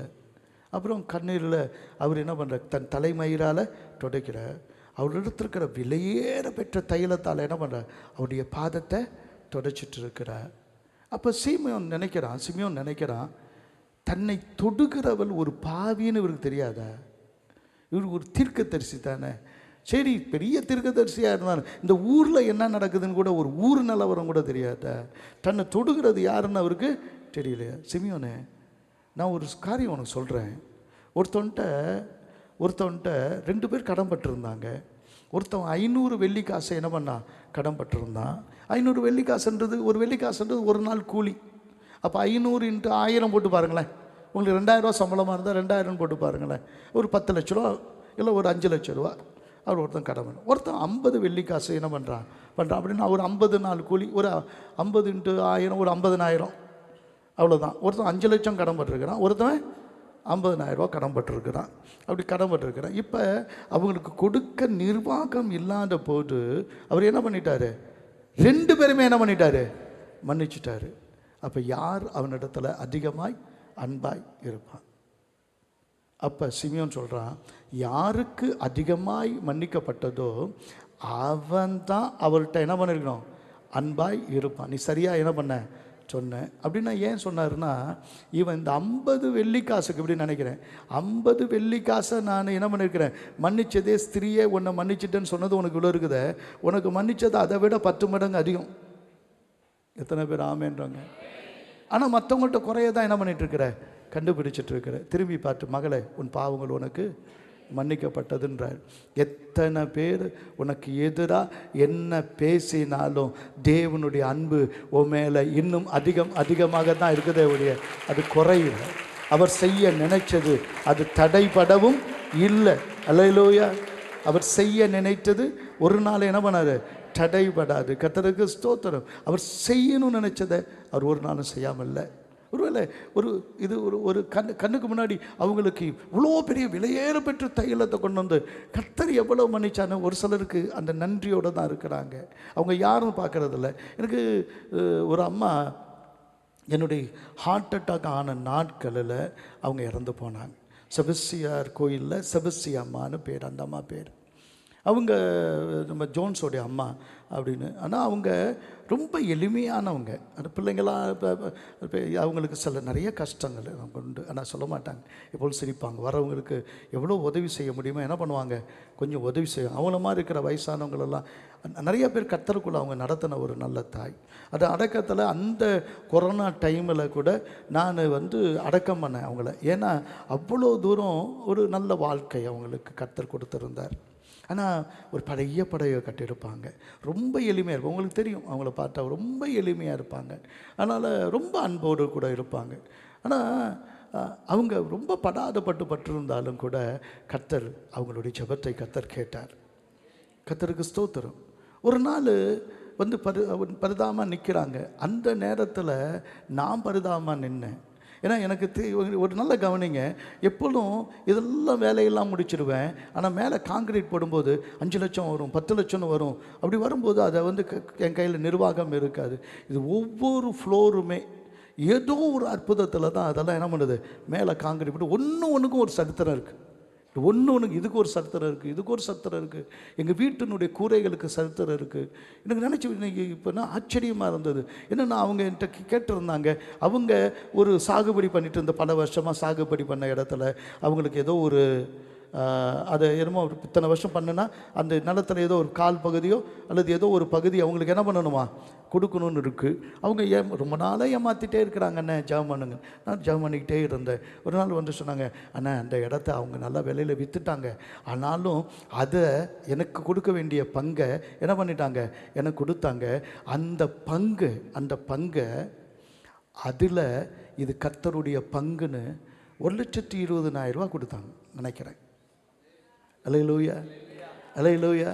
அப்புறம் கண்ணீரில் அவர் என்ன பண்ணுற, தன் தலைமயிரால் துடைக்கிறார். அவர் எடுத்திருக்கிற விலையேற பெற்ற தைலத்தால் என்ன பண்ணுற, அவருடைய பாதத்தை துடைச்சிட்டு இருக்கிறார். அப்போ சிமியோன் நினைக்கிறான், தன்னை தொடுகிறவள் ஒரு பாவின்னு இவருக்கு தெரியாதா? இவருக்கு ஒரு தீர்க்கதரிசி தானே. சரி, பெரிய தீர்க்கதரிசியாக இருந்தாலும் இந்த ஊரில் என்ன நடக்குதுன்னு கூட ஒரு ஊர் நிலவரம் கூட தெரியாதா? தன்னை தொடுகிறது யாருன்னு அவருக்கு தெரியலையா? சிமியோனே, நான் ஒரு காரியம் உனக்கு சொல்கிறேன். ஒருத்தவன்ட்ட 2 பேர் கடன் பட்டிருந்தாங்க. ஒருத்தவன் 500 வெள்ளிக்காசை என்ன பண்ணா, கடன் பட்டிருந்தான். 500 வெள்ளிக்காசுன்றது, ஒரு வெள்ளிக்காசுன்றது ஒரு நாள் கூலி. அப்போ 500 × 1000 போட்டு பாருங்களேன். உங்களுக்கு 2000 ரூபா சம்பளமாக இருந்தால் 2000 போட்டு பாருங்களேன். ஒரு 10 லட்ச ரூபா இல்லை ஒரு 5 லட்ச ரூபா அவர் ஒருத்தன் கடன் பண்ண. ஒருத்தன் 50 வெள்ளிக்காசு என்ன பண்ணுறான் அப்படின்னா ஒரு 50 நாள் கூலி, ஒரு 50 × 1000 ஒரு 50,000, அவ்வளோதான். ஒருத்தன் 5 லட்சம் கடன் பட்டிருக்கிறான், ஒருத்தன் 50,000 கடன் பட்டிருக்கிறான். அப்படி கடன் பட்டிருக்கிறான். இப்போ அவங்களுக்கு கொடுக்க நிர்வாகம் இல்லாத போது அவர் என்ன பண்ணிட்டாரு? 2 பேருமே என்ன பண்ணிட்டாரு? மன்னிச்சிட்டாரு. அப்போ யார் அவனிடத்துல அதிகமாய் அன்பாய் இருப்பான்? அப்போ சிமியோன் சொல்கிறான், யாருக்கு அதிகமாய் மன்னிக்கப்பட்டதோ அவன் தான் அவர்கிட்ட என்ன பண்ணிருக்கணும்? அன்பாய் இருப்பான். நீ சரியாக என்ன பண்ண சொன்னேன் அப்படின்னா ஏன் சொன்னார்னா, இவன் இந்த 50 வெள்ளிக்காசுக்கு எப்படி நினைக்கிறேன், 50 வெள்ளிக்காசை நான் என்ன பண்ணியிருக்கிறேன், மன்னிச்சதே ஸ்திரியே உன்னை மன்னிச்சிட்டேன்னு சொன்னது உனக்கு இவ்வளோ இருக்குதே, உனக்கு மன்னிச்சது அதை விட 10 மடங்கு அதிகம். எத்தனை பேர் ஆமேன்றாங்க? ஆனால் மற்றவங்கள்ட்ட குறைய தான் என்ன பண்ணிட்டு இருக்கிற, கண்டுபிடிச்சிட்டு இருக்கிற. திரும்பி பார்த்து, மகளே உன் பாவங்கள் உனக்கு மன்னிக்கப்பட்டதுன்றார். எத்தனை பேர் உனக்கு எதிராக என்ன பேசினாலும் தேவனுடைய அன்பு உன் மேலே இன்னும் அதிகமாக தான் இருக்குதே ஒழிய அது குறையில. அவர் செய்ய நினைச்சது அது தடைபடவும் இல்லை. அல்லேலூயா. அவர் செய்ய நினைத்தது ஒரு நாள் என்ன பண்ணாரு? தடைபடாது. கர்த்தருக்கு ஸ்தோத்திரம். அவர் செய்யணும்னு நினைச்சதை அவர் ஒரு நாளும் செய்யாமல் இல்லை. ஒருவேளை இது ஒரு கண்ணுக்கு முன்னாடி அவங்களுக்கு இவ்வளோ பெரிய விலையேற பெற்ற தைலத்தை கொண்டு வந்து கர்த்தர் எவ்வளோ மன்னிச்சானு ஒரு சிலருக்கு அந்த நன்றியோடு தான் இருக்கிறாங்க. அவங்க யாரும் பார்க்குறதில்ல. எனக்கு ஒரு அம்மா என்னுடைய ஹார்ட் அட்டாக் ஆன நாட்களில் அவங்க இறந்து போனாங்க. செபஸ்தியார் கோயிலில் செபஸ்தி அம்மானு பேர், அந்த அம்மா பேர். அவங்க நம்ம ஜோன்ஸோடைய அம்மா அப்படின்னு. ஆனால் அவங்க ரொம்ப எளிமையானவங்க. அந்த பிள்ளைங்களாம் இப்போ அவங்களுக்கு சில நிறைய கஷ்டங்கள் அவங்க உண்டு. ஆனால் சொல்ல மாட்டாங்க, எப்போது சிரிப்பாங்க. வரவங்களுக்கு எவ்வளோ உதவி செய்ய முடியுமோ என்ன பண்ணுவாங்க, கொஞ்சம் உதவி செய்வாங்க. அவங்கள மாதிரி இருக்கிற வயசானவங்களெல்லாம் நிறைய பேர் கர்த்தருக்குள்ள அவங்க நடத்தின ஒரு நல்ல தாய். அது அடக்கத்தில் அந்த கொரோனா டைமில் கூட நான் அடக்கம் பண்ணேன் அவங்கள. ஏன்னா அவ்வளோ தூரம் ஒரு நல்ல வாழ்க்கை அவங்களுக்கு கர்த்தர் கொடுத்துருந்தார். ஆனால் ஒரு பழைய படையை கட்டியிருப்பாங்க. ரொம்ப எளிமையாக இருப்பாங்க. உங்களுக்கு தெரியும், அவங்கள பார்த்தா ரொம்ப எளிமையாக இருப்பாங்க. அதனால் ரொம்ப அன்போடு கூட இருப்பாங்க. ஆனால் அவங்க ரொம்ப பட்டிருந்தாலும் கூட கர்த்தர் அவங்களுடைய ஜெபத்தை கர்த்தர் கேட்டார். கர்த்தருக்கு ஸ்தோத்திரம். ஒரு நாள் பரிதாபமாக நிற்கிறாங்க. அந்த நேரத்தில் நான் பரிதாபமாக நின்னேன். ஏன்னா எனக்கு ஒரு நல்ல கவனிங்க, எப்பொழுதும் இதெல்லாம் வேலையெல்லாம் முடிச்சிடுவேன். ஆனால் மேலே காங்கிரீட் போடும்போது 5 லட்சம் வரும், 10 லட்சம்னு வரும். அப்படி வரும்போது அதை என் கையில் நிர்வாகம் இருக்காது. இது ஒவ்வொரு ஃப்ளோருமே ஏதோ ஒரு அற்புதத்தில் தான் அதெல்லாம் என்ன பண்ணுது, மேலே காங்கிரீட் போட்டு ஒன்றுக்கும் ஒரு சரித்திரம் இருக்குது. ஒன்றுக்கு இதுக்கு ஒரு சரித்திரம் இருக்குது, இதுக்கு ஒரு சரித்திரம் இருக்குது. எங்கள் வீட்டினுடைய கூரைகளுக்கு சரித்திரம் இருக்குது. எனக்கு நினச்சி இன்னைக்கு இப்போனா ஆச்சரியமாக இருந்தது. என்னென்னா அவங்க என்கிட்ட கேட்டிருந்தாங்க, அவங்க ஒரு சாகுபடி பண்ணிட்டு இருந்த பல வருஷமாக சாகுபடி பண்ண இடத்துல அவங்களுக்கு ஏதோ ஒரு அதை என்னமோ ஒரு இத்தனை வருஷம் பண்ணுனா அந்த நிலத்தில் ஏதோ ஒரு கால் பகுதியோ அல்லது ஏதோ ஒரு பகுதி அவங்களுக்கு என்ன பண்ணணுமா, கொடுக்கணும்னு இருக்குது. அவங்க ரொம்ப நாளாக ஏமாற்றிட்டே இருக்கிறாங்க. அண்ணே ஜெபம் பண்ணுங்க. நான் ஜெபம் பண்ணிக்கிட்டே இருந்தேன். ஒரு நாள் சொன்னாங்க, அண்ணா அந்த இடத்த அவங்க நல்ல விலையில் விற்றுட்டாங்க, ஆனாலும் அதை எனக்கு கொடுக்க வேண்டிய பங்கை என்ன பண்ணிட்டாங்க, எனக்கு கொடுத்தாங்க. அந்த பங்கை அதில் இது கர்த்தருடைய பங்குன்னு 1,20,000 கொடுத்தாங்க நினைக்கிறேன். அல்லேலூயா, அல்லேலூயா.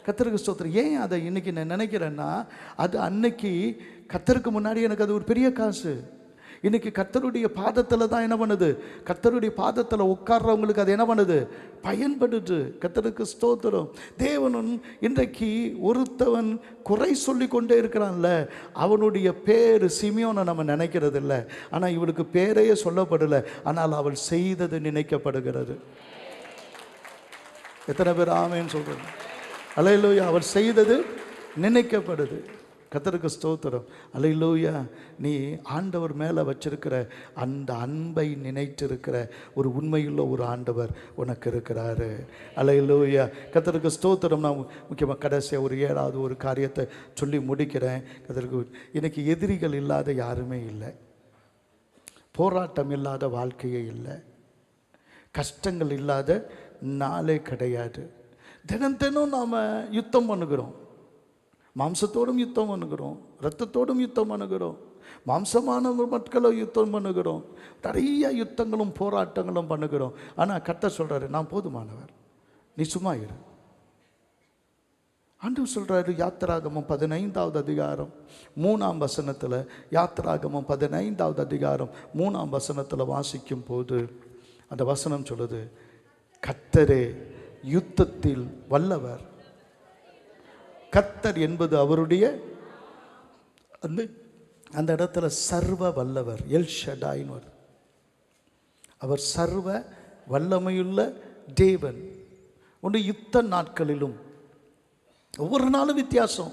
கர்த்தருக்கு ஸ்தோத்திரம். ஏன் அதை இன்றைக்கி நான் நினைக்கிறேன்னா, அது அன்னைக்கு கர்த்தருக்கு முன்னாடி எனக்கு அது ஒரு பெரிய காசு. இன்றைக்கி கர்த்தருடைய பாதத்தில் தான் என்ன பண்ணுது, கர்த்தருடைய பாதத்தில் உட்கார்றவங்களுக்கு அது என்ன பண்ணுது, பயன்படுது. கர்த்தருக்கு ஸ்தோத்திரம். தேவனும் இன்றைக்கு ஒருத்தவன் குறை சொல்லி கொண்டே இருக்கிறான்ல, அவனுடைய பேர் சிமியோனை நம்ம நினைக்கிறது இல்லை. ஆனால் இவளுக்கு பேரையே சொல்லப்படலை, ஆனால் அவள் செய்தது நினைக்கப்படுகிறது. எத்தனை பேர் ஆமேன்னு சொல்கிறது? அல்லேலூயா. அவர் செய்தது நினைக்கப்படுது. கர்த்தருக்கு ஸ்தோத்திரம். அல்லேலூயா. நீ ஆண்டவர் மேலே வச்சிருக்கிற அந்த அன்பை நினைத்திருக்கிற ஒரு உண்மையுள்ள ஒரு ஆண்டவர் உனக்கு இருக்கிறாரு. அல்லேலூயா. கர்த்தருக்கு ஸ்தோத்திரம். நான் முக்கியமாக கடைசியாக ஒரு 7வது ஒரு காரியத்தை சொல்லி முடிக்கிறேன். கர்த்தருக்கு இன்னைக்கு எதிரிகள் இல்லாத யாருமே இல்லை, போராட்டம் இல்லாத வாழ்க்கையே இல்லை, கஷ்டங்கள் இல்லாத நாளே கிடையாது. தினம் நாம் யுத்தம் பண்ணுகிறோம். மாம்சத்தோடும் யுத்தம் பண்ணுகிறோம், இரத்தத்தோடும் யுத்தம் பண்ணுகிறோம், மாம்சமான மக்களை யுத்தம் பண்ணுகிறோம், நிறைய யுத்தங்களும் போராட்டங்களும் பண்ணுகிறோம். ஆனால் கர்த்தர் சொல்கிறாரு, நான் போதுமானவர், நீ சும்மா இரு. ஆண்டவர் சொல்கிறாரு யாத்திராகமம் 15வது அதிகாரம் 3ஆம் வசனத்தில், யாத்திராகமம் 15வது அதிகாரம் 3ஆம் வசனத்தில் வாசிக்கும் போது அந்த வசனம் சொல்லுது, கர்த்தரே யுத்தத்தில் வல்லவர். கர்த்தர் என்பது அவருடைய அந்த அந்த இடத்துல சர்வ வல்லவர், எல் ஷடாயின்னு வருது. அவர் சர்வ வல்லமையுள்ள தேவன். உன்னுடைய யுத்த நாட்களிலும் ஒவ்வொரு நாளும் வித்தியாசம்,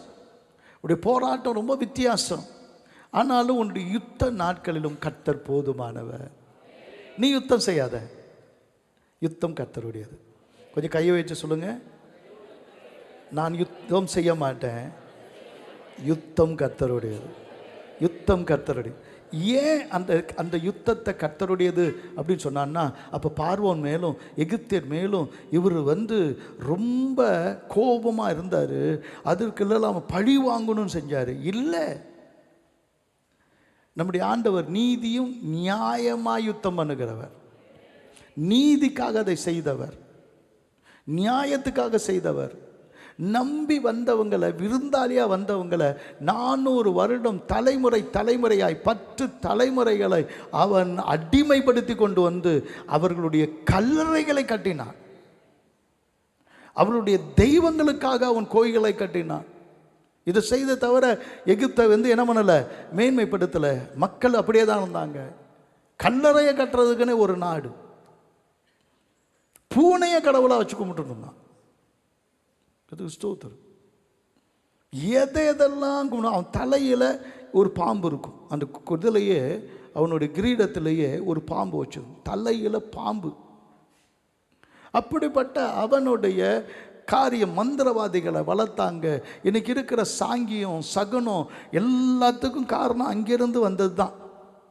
உடைய போராட்டம் ரொம்ப வித்தியாசம். ஆனாலும் உன்னுடைய யுத்த நாட்களிலும் கர்த்தர் போதுமானவர். நீ யுத்தம் செய்யாத, யுத்தம் கர்த்தருடையது. கொஞ்சம் கையை வச்சு சொல்லுங்க, நான் யுத்தம் செய்ய மாட்டேன், யுத்தம் கர்த்தருடையது. யுத்தம் கர்த்தருடையது. ஏன் அந்த அந்த யுத்தத்தை கர்த்தருடையது அப்படின்னு சொன்னான்னா, அப்போ பார்வோன் மேலும் எகிப்தியர் மேலும் இவர் ரொம்ப கோபமாக இருந்தார். அதற்கெல்லாம் அவன் பழி வாங்கணும்னு செஞ்சார். இல்லை, நம்முடைய ஆண்டவர் நீதியும் நியாயமாக யுத்தம் பண்ணுகிறவர், நீதிக்காக அதை செய்தவர், நியாயத்துக்காக செய்தவர். நம்பி வந்தவங்களை, விருந்தாளியாக வந்தவங்களை 400 வருடம் தலைமுறையாய் 10 தலைமுறைகளை அவன் அடிமைப்படுத்தி கொண்டு வந்து அவர்களுடைய கல்லறைகளை கட்டினான். அவர்களுடைய தெய்வங்களுக்காக அவன் கோயில்களை கட்டினான். இதை செய்த தவிர எகிப்தை என்ன பண்ணலை, மேன்மைப்படுத்தலை. மக்கள் அப்படியே தான் இருந்தாங்க. கல்லறையை கட்டுறதுக்குன்னே ஒரு நாடு, பூனையை கடவுளாக வச்சு கும்பிட்டு இருந்தான். அதுக்கு ஸ்தோத்திரம். எதெல்லாம் அவன் தலையில் ஒரு பாம்பு இருக்கும், அந்த குதிரையே அவனுடைய கிரீடத்திலேயே ஒரு பாம்பு வச்சிருக்கும், தலையில் பாம்பு. அப்படிப்பட்ட அவனுடைய காரியம் மந்திரவாதிகளை வளர்த்தாங்க. இன்னைக்கு இருக்கிற சாங்கியம் சகுனம் எல்லாத்துக்கும் காரணம் அங்கிருந்து வந்தது தான்.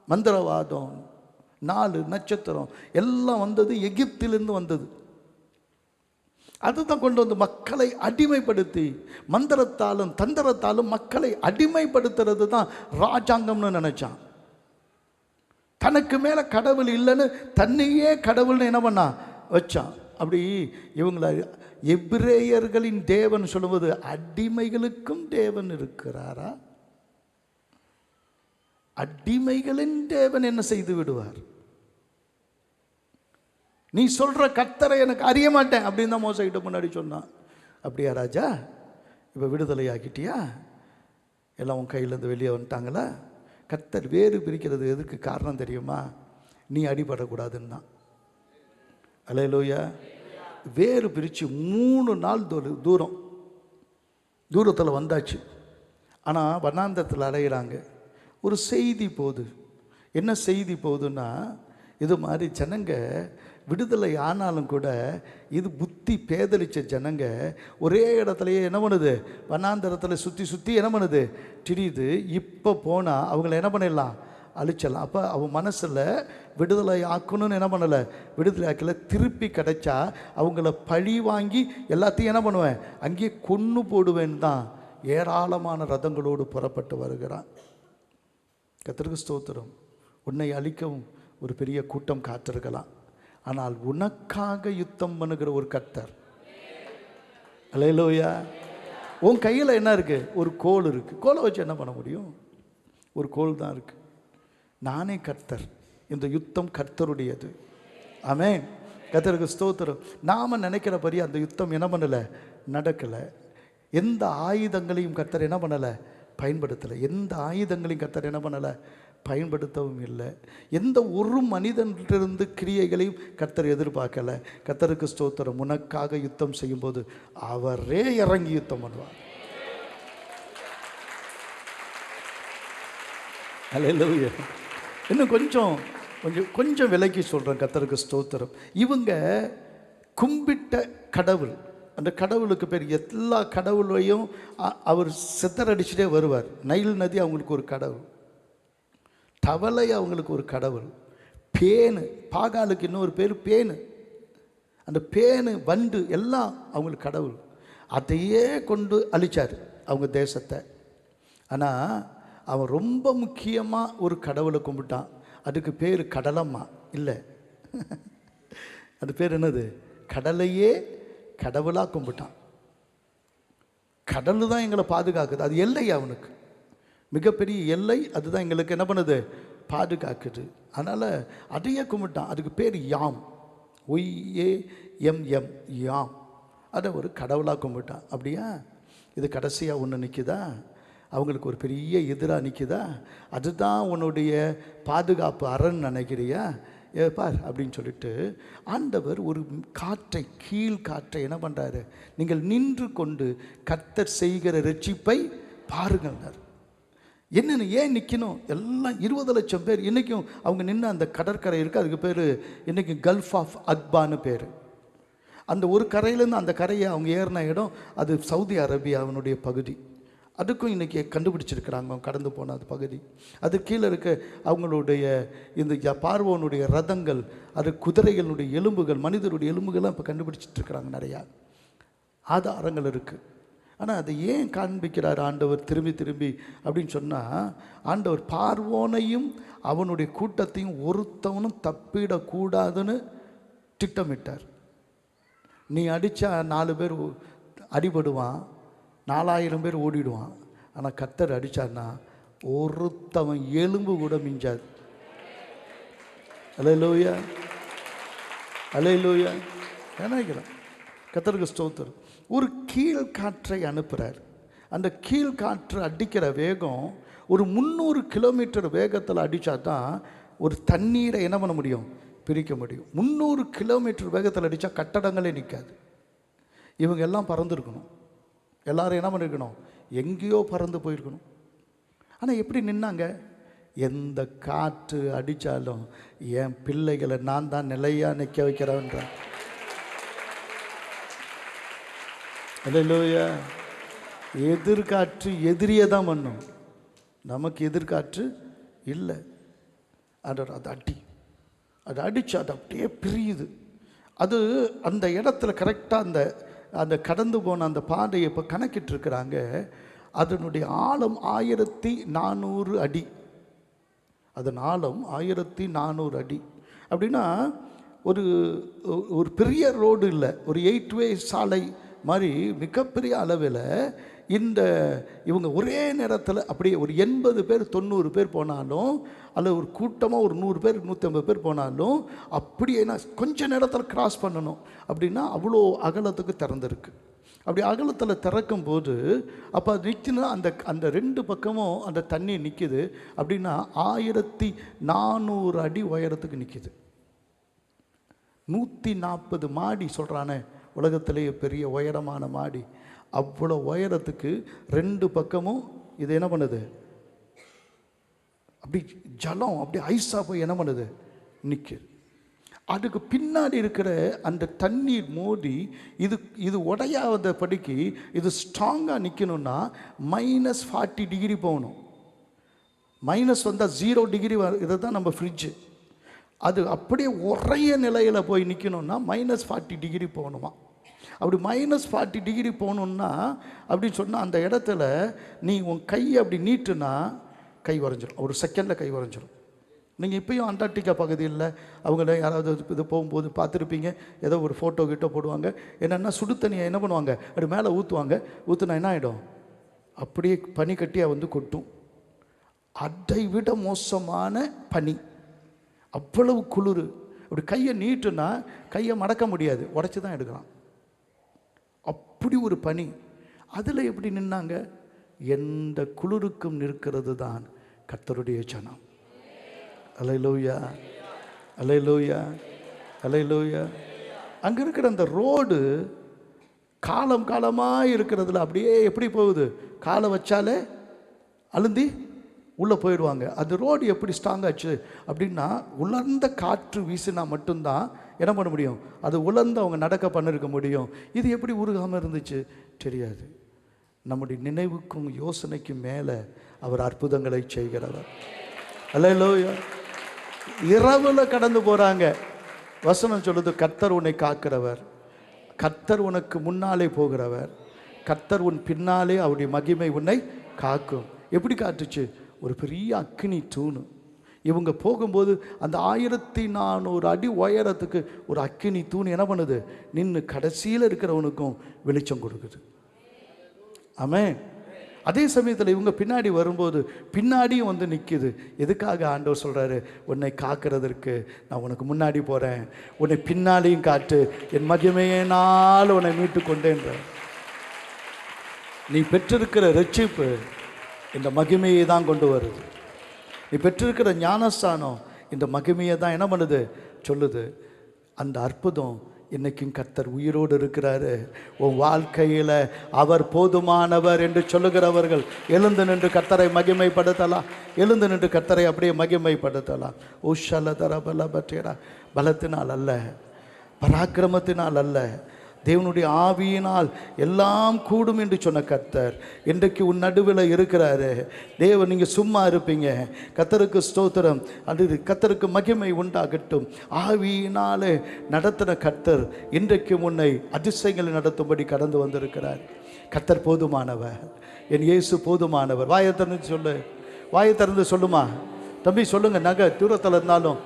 மந்திரவாதம், 4 நட்சத்திரம் எல்லாம் வந்தது எகிப்திலிருந்து வந்தது. அதுதான் கொண்டு வந்து மக்களை அடிமைப்படுத்தி மந்திரத்தாலும் தந்திரத்தாலும் மக்களை அடிமைப்படுத்துறது தான் ராஜாங்கம்னு நினைச்சான். தனக்கு மேலே கடவுள் இல்லைன்னு தன்னையே கடவுள்னு என்ன பண்ணா வச்சான். அப்படி இவங்களை எபிரேயர்களின் தேவன் சொல்லுவது, அடிமைகளுக்கும் தேவன் இருக்கிறாரா? அடிமைகளின் தேவன் என்ன செய்து விடுவார்? நீ சொல்கிற கர்த்தரை எனக்கு அறிய மாட்டேன் அப்படின்னு தான் மோசைகிட்ட முன்னாடி சொன்னான். அப்படியா ராஜா, இப்போ விடுதலை ஆக்கிட்டியா? எல்லாம் உன் கையிலேருந்து வெளியே வந்துட்டாங்களா? கர்த்தர் வேறு பிரிக்கிறது எதுக்கு காரணம் தெரியுமா? நீ அடிபடக்கூடாதுன்னா. அல்லேலூயா. வேறு பிரித்து 3 நாள் தூரத்தில் வந்தாச்சு. ஆனால் வனாந்தரத்தில் அலையிறாங்க. ஒரு செய்தி போகுது. என்ன செய்தி போகுதுன்னா, இது மாதிரி ஜனங்க விடுதலை ஆனாலும் கூட இது புத்தி பேதலிச்ச ஜனங்க ஒரே இடத்துலையே என்ன பண்ணுது, வனாந்தரத்தில் சுற்றி என்ன பண்ணுது, திரியுது. இப்போ போனால் அவங்கள என்ன பண்ணிடலாம், அழிச்சலாம். அப்போ அவன் மனசில் விடுதலை ஆக்கணும்னு என்ன பண்ணலை, விடுதலை ஆக்கலை. திருப்பி கிடைச்சா அவங்கள பழி வாங்கி எல்லாத்தையும் என்ன பண்ணுவேன், அங்கேயே கொன்று போடுவேன் தான் ஏராளமான ரதங்களோடு புறப்பட்டு வருகிறான். கர்த்தருக்கு ஸ்தோத்திரம். உன்னை அழிக்கவும் ஒரு பெரிய கூட்டம் காத்திருக்கலாம். ஆனால் உனக்காக யுத்தம் பண்ணுகிற ஒரு கர்த்தர். அல்லேலூயா. உன் கையில் என்ன இருக்குது, ஒரு கோல் இருக்குது. கோலை வச்சு என்ன பண்ண முடியும்? ஒரு கோல் தான் இருக்குது. நானே கர்த்தர். இந்த யுத்தம் கர்த்தருடையது. ஆமென். கர்த்தருக்கு ஸ்தோத்திரம். நாம் நினைக்கிறபடி அந்த யுத்தம் என்ன பண்ணலை, நடக்கலை. எந்த ஆயுதங்களையும் கர்த்தர் என்ன பண்ணலை, பயன்படுத்தலை. எந்த ஆயுதங்களையும் கர்த்தர் என்ன பண்ணலை, பயன்படுத்தவும் இல்லை. எந்த ஒரு மனிதனிலிருந்து கிரியைகளையும் கர்த்தர் எதிர்பார்க்கலை. கர்த்தருக்கு ஸ்தோத்திரம். உனக்காக யுத்தம் செய்யும்போது அவரே இறங்கி யுத்தம் பண்ணுவார். அல்லேலூயா. இன்னும் கொஞ்சம் விலைக்கு சொல்கிறேன். கர்த்தருக்கு ஸ்தோத்திரம். இவங்க கும்பிட்ட கடவுள், அந்த கடவுளுக்கு பேர், எல்லா கடவுளையும் அவர் சித்தரடிச்சுட்டே வருவார். நைல் நதி அவங்களுக்கு ஒரு கடவுள், தவளை அவங்களுக்கு ஒரு கடவுள், பேனு, பாகாலுக்கு இன்னொரு பேர் பேனு. அந்த பேனு வண்டு எல்லாம் அவங்களுக்கு கடவுள். அதையே கொண்டு அழிச்சார் அவங்க தேசத்தை. ஆனால் அவன் ரொம்ப முக்கியமாக ஒரு கடவுளை கும்பிட்டான். அதுக்கு பேர் கடலம்மா இல்லை, அது பேர் என்னது, கடலையே கடவுளாக கும்பிட்டான். கடல் தான் எங்களை பாதுகாக்குது. அது எல்லை, அவனுக்கு மிகப்பெரிய எல்லை. அதுதான் எங்களுக்கு என்ன பண்ணுது, பாதுகாக்குது. அதனால் அதையே கும்பிட்டான். அதுக்கு பேர் யாம். OAMM, யாம். அதை ஒரு கடவுளாக கும்பிட்டான். அப்படியா? இது கடைசியாக ஒன்று நிற்குதா? அவங்களுக்கு ஒரு பெரிய எதிராக நிற்குதா? அதுதான் உன்னுடைய பாதுகாப்பு அரண் நினைக்கிறியா? பார் அப்படின்னு சொல்லிட்டு ஆண்டவர் ஒரு காற்றை, கீழ் காற்றை என்ன பண்ணுறாரு? நீங்கள் நின்று கொண்டு கர்த்தர் செய்கிற ரட்சிப்பை பாருங்கள். என்னென்னு ஏன் நிற்கணும்? எல்லாம் 20 லட்சம் பேர் இன்றைக்கும் அவங்க நின்று அந்த கடற்கரை இருக்குது. அதுக்கு பேர் இன்றைக்கி கல்ஃப் ஆஃப் அக்பான்னு பேர். அந்த ஒரு கரையிலேருந்து அந்த கரையை அவங்க ஏறின இடம் அது சவுதி அரேபியாவினுடைய பகுதி. அதுக்கும் இன்றைக்கி கண்டுபிடிச்சிருக்கிறாங்க அவங்க கடந்து போன அது பகுதி. அது கீழே இருக்க அவங்களுடைய இந்த பார்வோனுடைய ரதங்கள், அது குதிரைகளுடைய எலும்புகள், மனிதருடைய எலும்புகள்லாம் இப்போ கண்டுபிடிச்சிட்ருக்கிறாங்க. நிறையா ஆதாரங்கள் இருக்குது. ஆனால் அதை ஏன் காண்பிக்கிறார் ஆண்டவர் திரும்பி திரும்பி அப்படின்னு சொன்னால், ஆண்டவர் பார்வோனையும் அவனுடைய கூட்டத்தையும் ஒருத்தவனும் தப்பிடக்கூடாதுன்னு திட்டமிட்டார். நீ அடித்தா 4 பேர் அடிபடுவான், 4000 பேர் ஓடிடுவான். ஆனால் கர்த்தர் அடித்தார்னா ஒருத்தவன் எலும்பு கூட மிஞ்சாது. அல்லேலூயா, அல்லேலூயா. நினைக்கிறேன் கர்த்தருக்கு ஸ்தோத்திரம். ஒரு கீழ்காற்றை அனுப்புகிறார். அந்த கீழ்காற்று அடிக்கிற வேகம் ஒரு 300 கிலோமீட்டர் வேகத்தில் அடித்தா தான் ஒரு தண்ணீரை என்ன பண்ண முடியும்? பிரிக்க முடியும். 300 கிலோமீட்டர் வேகத்தில் அடித்தா கட்டடங்களே நிற்காது. இவங்க எல்லாம் பறந்துருக்கணும். எல்லாரும் என்ன பண்ணியிருக்கணும்? எங்கேயோ பறந்து போயிருக்கணும். ஆனால் எப்படி நின்னாங்க? எந்த காற்று அடித்தாலும் என் பிள்ளைகளை நான் தான் நிலையாக நிற்க வைக்கிறேன்ற. அல்லேலூயா. எதிர்காற்று எதிரியை தான் பண்ணும், நமக்கு எதிர்காற்று இல்லை. அது அடி, அது அடித்து அது அப்படியே பிரியுது. அது அந்த இடத்துல கரெக்டாக அந்த கடந்து போன அந்த பாதையை இப்போ கணக்கிட்டுருக்கிறாங்க. அதனுடைய ஆழம் 1400 அடி. அதன் ஆழம் 1400 அடி. அப்படின்னா ஒரு பெரிய ரோடு இல்லை, ஒரு 8-வே சாலை மாதிரி மிகப்பெரிய அளவில் இவங்க ஒரே நேரத்தில் அப்படியே ஒரு 80 பேர் 90 பேர் போனாலும், அல்லது ஒரு கூட்டமாக ஒரு 100 பேர் 150 பேர் போனாலும் அப்படியே கொஞ்சம் நேரத்தில் கிராஸ் பண்ணணும். அப்படின்னா அவ்வளோ அகலத்துக்கு திறந்துருக்கு. அப்படி அகலத்தில் திறக்கும் போது அப்போ அது நிற்கினா அந்த 2 பக்கமும் அந்த தண்ணி நிற்கிது. அப்படின்னா 1400 அடி உயரத்துக்கு நிற்கிது. 140 மாடி சொல்கிறானே, உலகத்திலேயே பெரிய உயரமான மாடி. அவ்வளோ உயரத்துக்கு 2 பக்கமும் இது என்ன பண்ணுது? அப்படி ஜலம் அப்படி ஐஸாக போய் என்ன பண்ணுது? நிற்குது. அதுக்கு பின்னாடி இருக்கிற அந்த தண்ணீர் மோதி இது உடையாத படிக்கு இது ஸ்ட்ராங்காக நிற்கணும்னா -40 டிகிரி போகணும். மைனஸ் வந்தால் 0 டிகிரி இதை தான் நம்ம ஃப்ரிட்ஜு. அது அப்படியே ஒரே நிலையில் போய் நிற்கணும்னா -40 டிகிரி போகணுமா. அப்படி -40 டிகிரி போகணுன்னா அப்படின்னு சொன்னால் அந்த இடத்துல நீ உன் கையை அப்படி நீட்டுனா கை உறைஞ்சிரும். ஒரு செகண்டில் கை உறைஞ்சிரும். நீங்கள் இப்போயும் அண்டார்டிகா பகுதியில் அவங்கள யாராவது இது போகும்போது பார்த்துருப்பீங்க. ஏதோ ஒரு ஃபோட்டோ கிட்ட போடுவாங்க. என்னென்னா சுடு தண்ணியை என்ன பண்ணுவாங்க? அப்படி மேலே ஊற்றுவாங்க. ஊற்றுனா என்ன ஆகிடும்? அப்படியே பனி கட்டியாக வந்து கொட்டும். அதை விட மோசமான பனி, அவ்வளவு குளிர். அப்படி கையை நீட்டுனா கையை மடக்க முடியாது, உடச்சி தான் எடுக்கலாம். அப்படி ஒரு பனி. அதில் எப்படி நின்னாங்க? எந்த குளிருக்கும் நிற்கிறது தான் கர்த்தருடைய ஜனம். அல்லேலூயா, அல்லேலூயா, அல்லேலூயா. அங்கே இருக்கிற அந்த ரோடு காலம் காலமாக இருக்கிறதுல அப்படியே எப்படி போகுது? காலை வச்சாலே அழுந்தி உள்ளே போயிடுவாங்க. அந்த ரோடு எப்படி ஸ்ட்ராங் ஆச்சு அப்படின்னா, உலர்ந்த காற்று வீசினா மட்டும்தான் என்ன பண்ண முடியும்? அது உலர்ந்து அவங்க நடக்க பண்ணிருக்க முடியும். இது எப்படி உருகாமல் இருந்துச்சு தெரியாது. நம்முடைய நினைவுக்கும் யோசனைக்கும் மேலே அவர் அற்புதங்களை செய்கிறவர். அல்லேலூயா. இரவில் கடந்து போகிறாங்க. வசனம் சொல்லுது, கர்த்தர் உன்னை காக்கிறவர், கர்த்தர் உனக்கு முன்னாலே போகிறவர், கர்த்தர் உன் பின்னாலே அவருடைய மகிமை உன்னை காக்கும். எப்படி காட்டுச்சு? ஒரு பெரிய அக்கினி தூணு. இவங்க போகும்போது அந்த 1400 அடி உயரத்துக்கு ஒரு அக்கினி தூண் என்ன பண்ணுது? நின்று கடைசியில் இருக்கிறவனுக்கும் வெளிச்சம் கொடுக்குது. ஆமென். அதே சமயத்தில் இவங்க பின்னாடி வரும்போது பின்னாடியும் வந்து நிற்கிது. எதுக்காக ஆண்டவர் சொல்கிறாரு, உன்னை காக்கிறதற்கு நான் உனக்கு முன்னாடி போகிறேன், உன்னை பின்னாடியும் காட்டு, என் மகிமையினால் உன்னை மீட்டு கொண்டேன்ற. நீ பெற்றிருக்கிற ரட்சிப்பு இந்த மகிமையை தான் கொண்டு வருது. நீ பெற்றிருக்கிற ஞானஸ்தானம் இந்த மகிமையை தான் என்ன பண்ணுது, சொல்லுது. அந்த அற்புதம் இன்னைக்கும் கர்த்தர் உயிரோடு இருக்கிறாரு. உன் வாழ்க்கையில் அவர் போதுமானவர் என்று சொல்லுகிறவர்கள் எழுந்து நின்று கர்த்தரை மகிமைப்படுத்தலாம். எழுந்து நின்று கர்த்தரை அப்படியே மகிமைப்படுத்தலாம். உஷல தரபல பற்றா, பலத்தினால் அல்ல, பராக்கிரமத்தினால் அல்ல, தேவனுடைய ஆவியினால் எல்லாம் கூடும் என்று சொன்ன கர்த்தர் இன்றைக்கு உன் நடுவில் இருக்கிறாரு. தேவன், நீங்கள் சும்மா இருப்பீங்க. கர்த்தருக்கு ஸ்தோத்திரம், அது கர்த்தருக்கு மகிமை உண்டாகட்டும். ஆவியினாலே நடத்தின கர்த்தர் இன்றைக்கு உன்னை அதிசயங்களை நடத்தும்படி கடந்து வந்திருக்கிறார். கர்த்தர் போதுமானவர், என் இயேசு போதுமானவர். வாயை திறந்து சொல்லு, வாயை திறந்து சொல்லுமா தம்பி, சொல்லுங்க. நகை தூரத்தில் இருந்தாலும்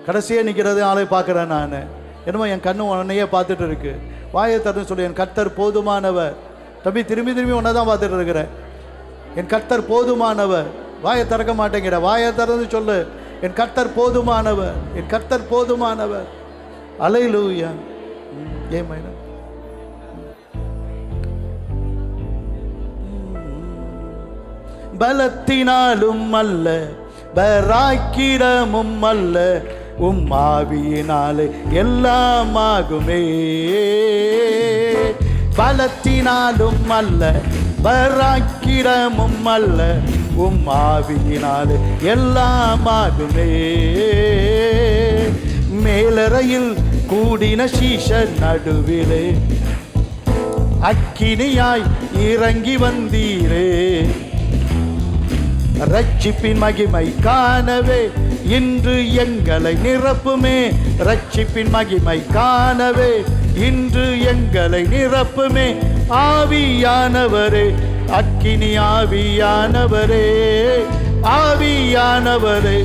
கடைசியாக நிற்கிறது ஆளை பார்க்குறேன் நான். என்னமோ என் கண்ணு உன்னையே பார்த்துட்டு இருக்கு. வாயை திறந்து சொல்லு, என் கர்த்தர் போதுமானவர். தம்பி, திரும்பி திரும்பி உன்னை தான் பார்த்துட்டு இருக்கிறேன். என் கர்த்தர் போதுமானவர். வாயை திறக்க மாட்டேங்கிற, வாயை திறந்து சொல்லு, என் கர்த்தர் போதுமானவர், என் கர்த்தர் போதுமானவர். அல்லேலூயா. ஏன் பலத்தினாலும் அல்ல, பராக்கிரமும் அல்ல, ஆவியினாலே எல்லாம் ஆகுமே. பலத்தினாலும் அல்ல, பராக்கிரமும் அல்ல, ஆவியினாலே எல்லாம் ஆகுமே. மேலறையில் கூடின சீஷர் நடுவிலே அக்கினியாய் இறங்கி வந்தீரே. ரட்சிப்பின் மகிமை காணவே இன்று எங்களை நிரப்புமே. ரட்சிப்பின் மகிமை காணவே இன்று எங்களை நிரப்புமே. ஆவியானவரே, அக்கினி ஆவியானவரே, ஆவியானவரே.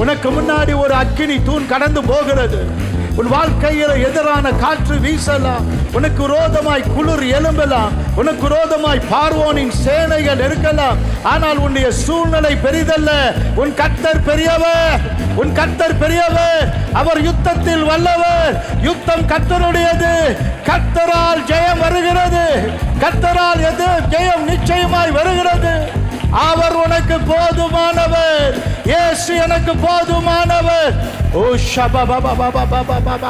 உனக்கு முன்னாடி ஒரு அக்கினி தூண் கடந்து போகிறது. உன் வாழ்க்கையில் எதிரான காற்று வீசலாம், உனக்கு விரோதமாய் குளிர் எழும்பலாம், உனக்கு விரோதமாய் பார்வோனின் சேனைகள் இருக்கலாம். ஆனால் உன்னுடைய சூழ்நிலை பெரிதல்ல. உன் கர்த்தர் பெரியவர், உன் கர்த்தர் பெரியவர். அவர் யுத்தத்தில் வல்லவர். யுத்தம் கர்த்தருடையது. கர்த்தரால் ஜெயம் வருகிறது. கர்த்தரால் எது ஜெயம் நிச்சயமாய் வருகிறது. அவர் உனக்கு போதுமானவர். இயேசு எனக்கு போதுமானவர். ஓ ஷபபபபபபபப.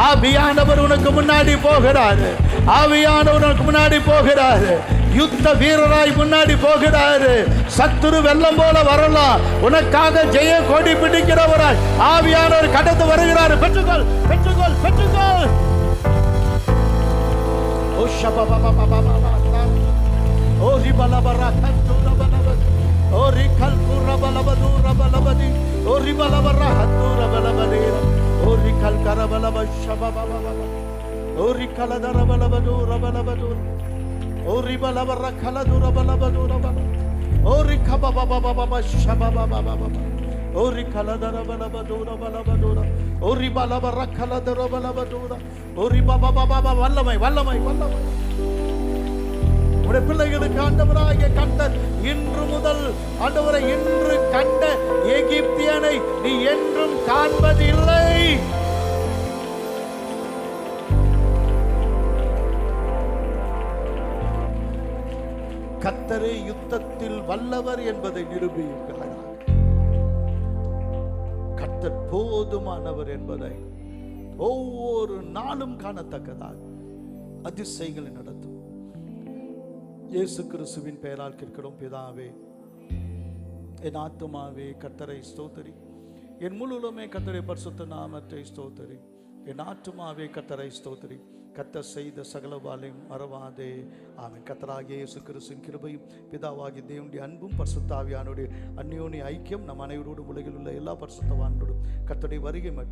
ஆவியானவர் உனக்கு முன்னாடி போகிறாரு. ஆவியானவர் உனக்கு முன்னாடி போகிறாரு. யுத்த வீரராய் முன்னாடி போகிறாரு. சத்துரு வெள்ளம் போல வரலாம், உனக்காக ஜெய கொடி பிடிக்கிறவராய் ஆவியானவர் கடந்து வருகிறாரு. பெற்றுக்கொள், பெற்றுக்கொள், பெற்றுக்கொள். ஓ ஷபபபபபப. ஓ ரிபலபரா கந்துரபலபதி. ஓ ரிகல் குரபலபது ரபலபதி. ஓ ரிபலபரா கந்துரபலபதி. ஓ ரிகல் கரபலப ஷபபபப. ஓ ரிகலதரபலபது ரபலபது. ஓ ரிபலபரா கலதுரபலபது ரபல. ஓ ரிகபபபபப ஷபபபபப. ஓ ரிகலதரபலபது ரபலபது. ஓ ரிபலபரா கலதரபலபது. ஓ ரிபபபபப. வல்லமை, வல்லமை, வல்லமை. உடைய பிள்ளைகளுக்கு ஆண்டவராகிய கர்த்தர் இன்று முதல், ஆண்டவரை இன்று கண்ட எகிப்தியனை நீ என்றும் காண்பதில்லை. கர்த்தரே யுத்தத்தில் வல்லவர் என்பதை நிரூபிக்கிறார். கர்த்தர் போதுமானவர் என்பதை ஒவ்வொரு நாளும் காணத்தக்கதாக அதிசயங்களை நடத்தும். இயேசு கிறிஸ்துவின் பெயரால் கேட்கிறோம் பிதாவே. என் ஆத்துமாவே கர்த்தரை ஸ்தோத்திரி, என் முழுமே கர்த்தரை பரிசுத்த நாமத்தை ஸ்தோத்திரி. என் ஆத்துமாவே கர்த்தரை ஸ்தோத்திரி, கர்த்தர் செய்த சகலவாலையும் மறவாதே. ஆமென். கர்த்தராகிய இயேசு கிறிஸ்துவின் கிருபையும் பிதாவாகிய தேவனுடைய அன்பும் பரிசுத்த ஆவியானவருடைய அந்யோன்ய ஐக்கியம் நம் அனைவரோடும் உலகில் உள்ள எல்லா பரிசுத்தவான்களோடும் கர்த்தருடைய வருகை